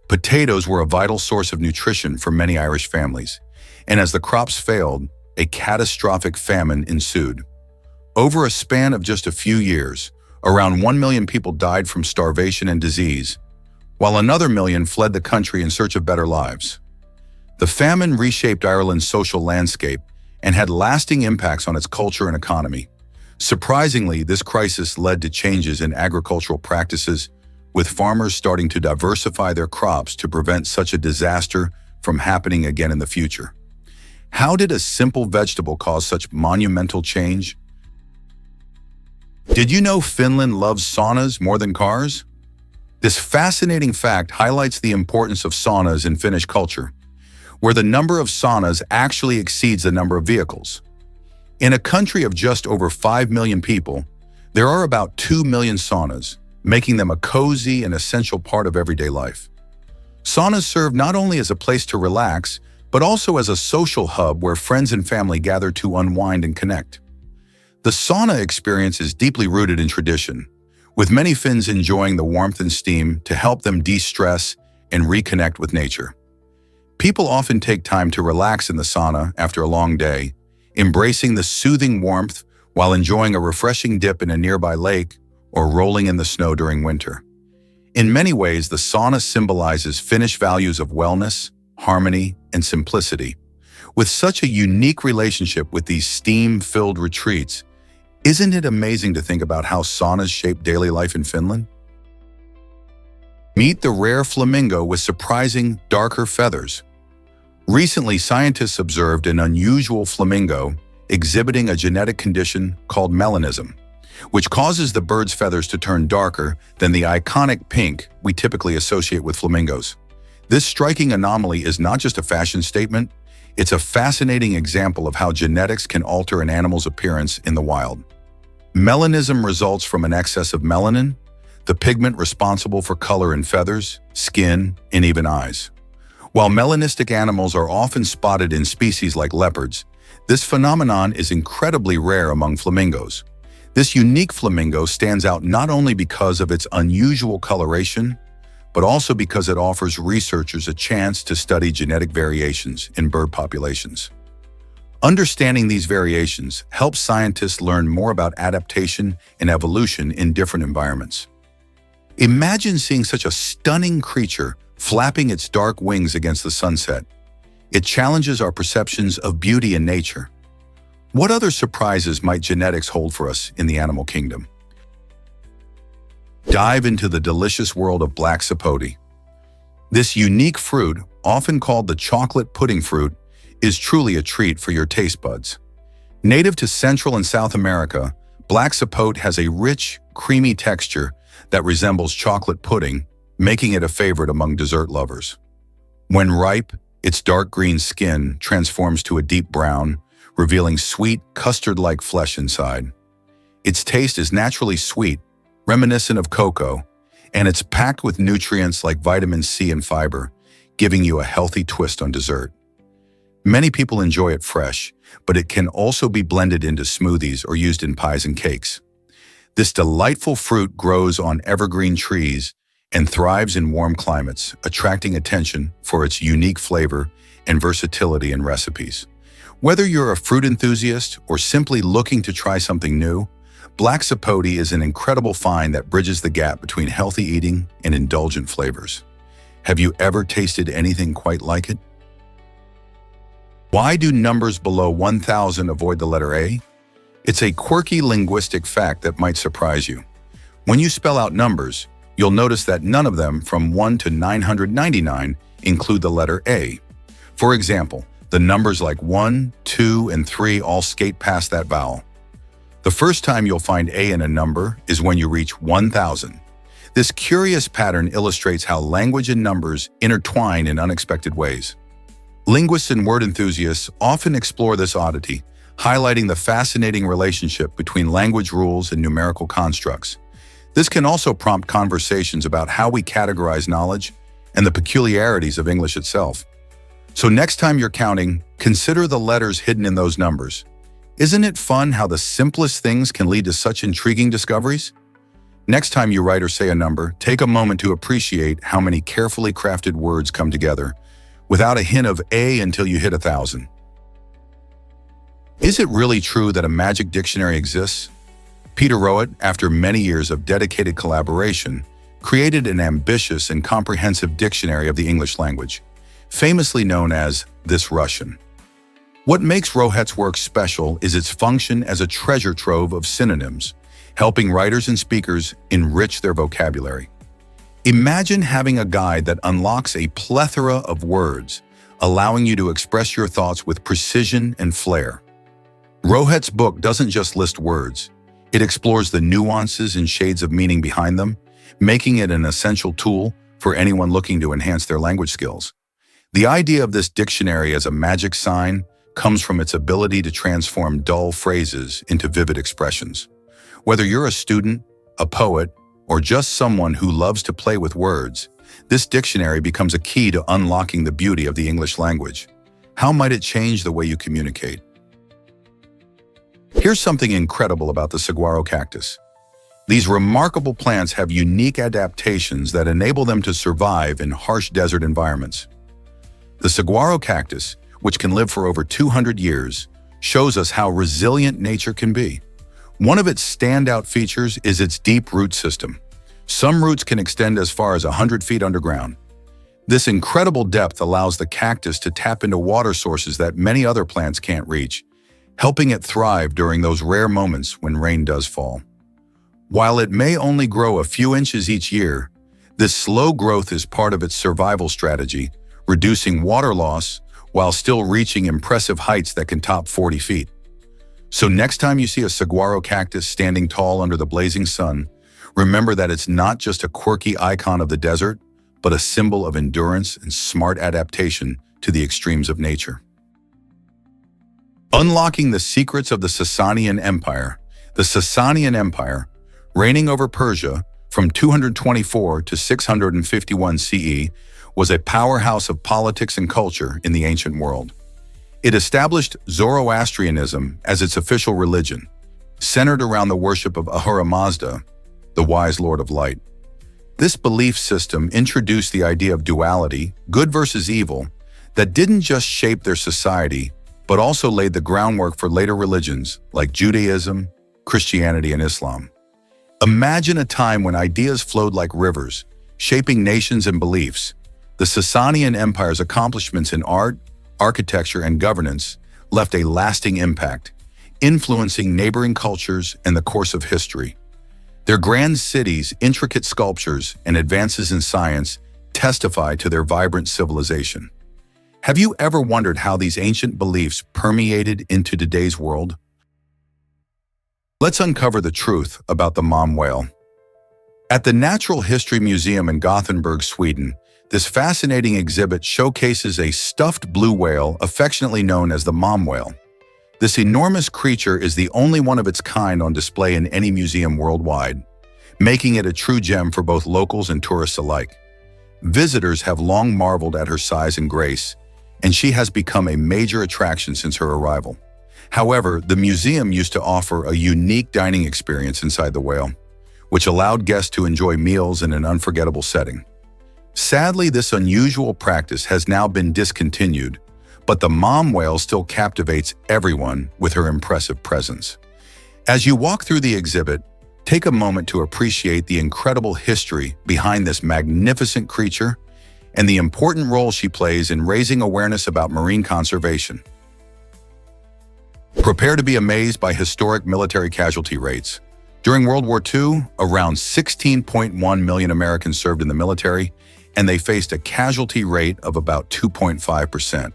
Speaker 1: Potatoes were a vital source of nutrition for many Irish families, and as the crops failed, a catastrophic famine ensued. Over a span of just a few years, around 1 million people died from starvation and disease, while another million fled the country in search of better lives. The famine reshaped Ireland's social landscape and had lasting impacts on its culture and economy. Surprisingly, this crisis led to changes in agricultural practices, with farmers starting to diversify their crops to prevent such a disaster from happening again in the future. How did a simple vegetable cause such monumental change? Did you know Finland loves saunas more than cars? This fascinating fact highlights the importance of saunas in Finnish culture, where the number of saunas actually exceeds the number of vehicles. In a country of just over 5 million people, there are about 2 million saunas, making them a cozy and essential part of everyday life. Saunas serve not only as a place to relax, but also as a social hub where friends and family gather to unwind and connect. The sauna experience is deeply rooted in tradition, with many Finns enjoying the warmth and steam to help them de-stress and reconnect with nature. People often take time to relax in the sauna after a long day, embracing the soothing warmth while enjoying a refreshing dip in a nearby lake or rolling in the snow during winter. In many ways, the sauna symbolizes Finnish values of wellness, harmony, and simplicity, With such a unique relationship with these steam-filled retreats, isn't it amazing to think about how saunas shape daily life in Finland? Meet the rare flamingo with surprising, darker feathers. Recently, scientists observed an unusual flamingo exhibiting a genetic condition called melanism, which causes the bird's feathers to turn darker than the iconic pink we typically associate with flamingos. This striking anomaly is not just a fashion statement, it's a fascinating example of how genetics can alter an animal's appearance in the wild. Melanism results from an excess of melanin, the pigment responsible for color in feathers, skin, and even eyes. While melanistic animals are often spotted in species like leopards, this phenomenon is incredibly rare among flamingos. This unique flamingo stands out not only because of its unusual coloration, but also because it offers researchers a chance to study genetic variations in bird populations. Understanding these variations helps scientists learn more about adaptation and evolution in different environments. Imagine seeing such a stunning creature flapping its dark wings against the sunset. It challenges our perceptions of beauty in nature. What other surprises might genetics hold for us in the animal kingdom? Dive into the delicious world of black sapote. This unique fruit, often called the chocolate pudding fruit, is truly a treat for your taste buds. Native to Central and South America, black sapote has a rich, creamy texture that resembles chocolate pudding, making it a favorite among dessert lovers. When ripe, its dark green skin transforms to a deep brown, revealing sweet, custard-like flesh inside. Its taste is naturally sweet, reminiscent of cocoa, and it's packed with nutrients like vitamin C and fiber, giving you a healthy twist on dessert. Many people enjoy it fresh, but it can also be blended into smoothies or used in pies and cakes. This delightful fruit grows on evergreen trees and thrives in warm climates, attracting attention for its unique flavor and versatility in recipes. Whether you're a fruit enthusiast or simply looking to try something new, black sapote is an incredible find that bridges the gap between healthy eating and indulgent flavors. Have you ever tasted anything quite like it? Why do numbers below 1,000 avoid the letter A? It's a quirky linguistic fact that might surprise you. When you spell out numbers, you'll notice that none of them from 1 to 999 include the letter A. For example, the numbers like 1, 2, and 3 all skate past that vowel. The first time you'll find A in a number is when you reach 1,000. This curious pattern illustrates how language and numbers intertwine in unexpected ways. Linguists and word enthusiasts often explore this oddity, highlighting the fascinating relationship between language rules and numerical constructs. This can also prompt conversations about how we categorize knowledge and the peculiarities of English itself. So next time you're counting, consider the letters hidden in those numbers. Isn't it fun how the simplest things can lead to such intriguing discoveries? Next time you write or say a number, take a moment to appreciate how many carefully crafted words come together, without a hint of A until you hit 1,000. Is it really true that a magic dictionary exists? Peter Rowett, after many years of dedicated collaboration, created an ambitious and comprehensive dictionary of the English language, famously known as This Russian. What makes Rowett's work special is its function as a treasure trove of synonyms, helping writers and speakers enrich their vocabulary. Imagine having a guide that unlocks a plethora of words, allowing you to express your thoughts with precision and flair. Rowett's book doesn't just list words, it explores the nuances and shades of meaning behind them, making it an essential tool for anyone looking to enhance their language skills. The idea of this dictionary as a magic sign comes from its ability to transform dull phrases into vivid expressions. Whether you're a student, a poet, or just someone who loves to play with words, this dictionary becomes a key to unlocking the beauty of the English language. How might it change the way you communicate? Here's something incredible about the saguaro cactus. These remarkable plants have unique adaptations that enable them to survive in harsh desert environments. The saguaro cactus, which can live for over 200 years, shows us how resilient nature can be. One of its standout features is its deep root system. Some roots can extend as far as 100 feet underground. This incredible depth allows the cactus to tap into water sources that many other plants can't reach, helping it thrive during those rare moments when rain does fall. While it may only grow a few inches each year, this slow growth is part of its survival strategy, reducing water loss while still reaching impressive heights that can top 40 feet. So next time you see a saguaro cactus standing tall under the blazing sun, remember that it's not just a quirky icon of the desert, but a symbol of endurance and smart adaptation to the extremes of nature. Unlocking the secrets of the Sassanian Empire. The Sassanian Empire, reigning over Persia from 224 to 651 CE, was a powerhouse of politics and culture in the ancient world. It established Zoroastrianism as its official religion, centered around the worship of Ahura Mazda, the wise Lord of Light. This belief system introduced the idea of duality, good versus evil, that didn't just shape their society, but also laid the groundwork for later religions like Judaism, Christianity, and Islam. Imagine a time when ideas flowed like rivers, shaping nations and beliefs. The Sassanian Empire's accomplishments in art, architecture, and governance left a lasting impact, influencing neighboring cultures and the course of history. Their grand cities, intricate sculptures, and advances in science testify to their vibrant civilization. Have you ever wondered how these ancient beliefs permeated into today's world? Let's uncover the truth about the mom whale. At the Natural History Museum in Gothenburg, Sweden, this fascinating exhibit showcases a stuffed blue whale affectionately known as the mom whale. This enormous creature is the only one of its kind on display in any museum worldwide, making it a true gem for both locals and tourists alike. Visitors have long marveled at her size and grace, and she has become a major attraction since her arrival. However, the museum used to offer a unique dining experience inside the whale, which allowed guests to enjoy meals in an unforgettable setting. Sadly, this unusual practice has now been discontinued, but the mom whale still captivates everyone with her impressive presence. As you walk through the exhibit, take a moment to appreciate the incredible history behind this magnificent creature and the important role she plays in raising awareness about marine conservation. Prepare to be amazed by historic military casualty rates. During World War II, around 16.1 million Americans served in the military, and they faced a casualty rate of about 2.5%.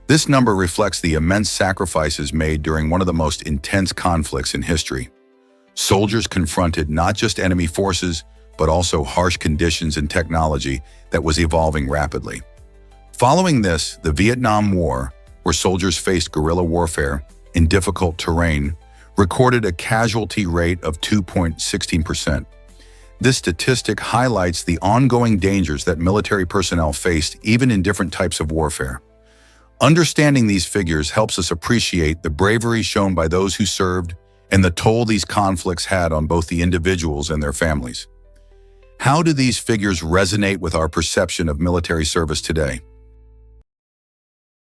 Speaker 1: This number reflects the immense sacrifices made during one of the most intense conflicts in history. Soldiers confronted not just enemy forces, but also harsh conditions and technology that was evolving rapidly. Following this, the Vietnam War, where soldiers faced guerrilla warfare in difficult terrain, recorded a casualty rate of 2.16%. This statistic highlights the ongoing dangers that military personnel faced even in different types of warfare. Understanding these figures helps us appreciate the bravery shown by those who served and the toll these conflicts had on both the individuals and their families. How do these figures resonate with our perception of military service today?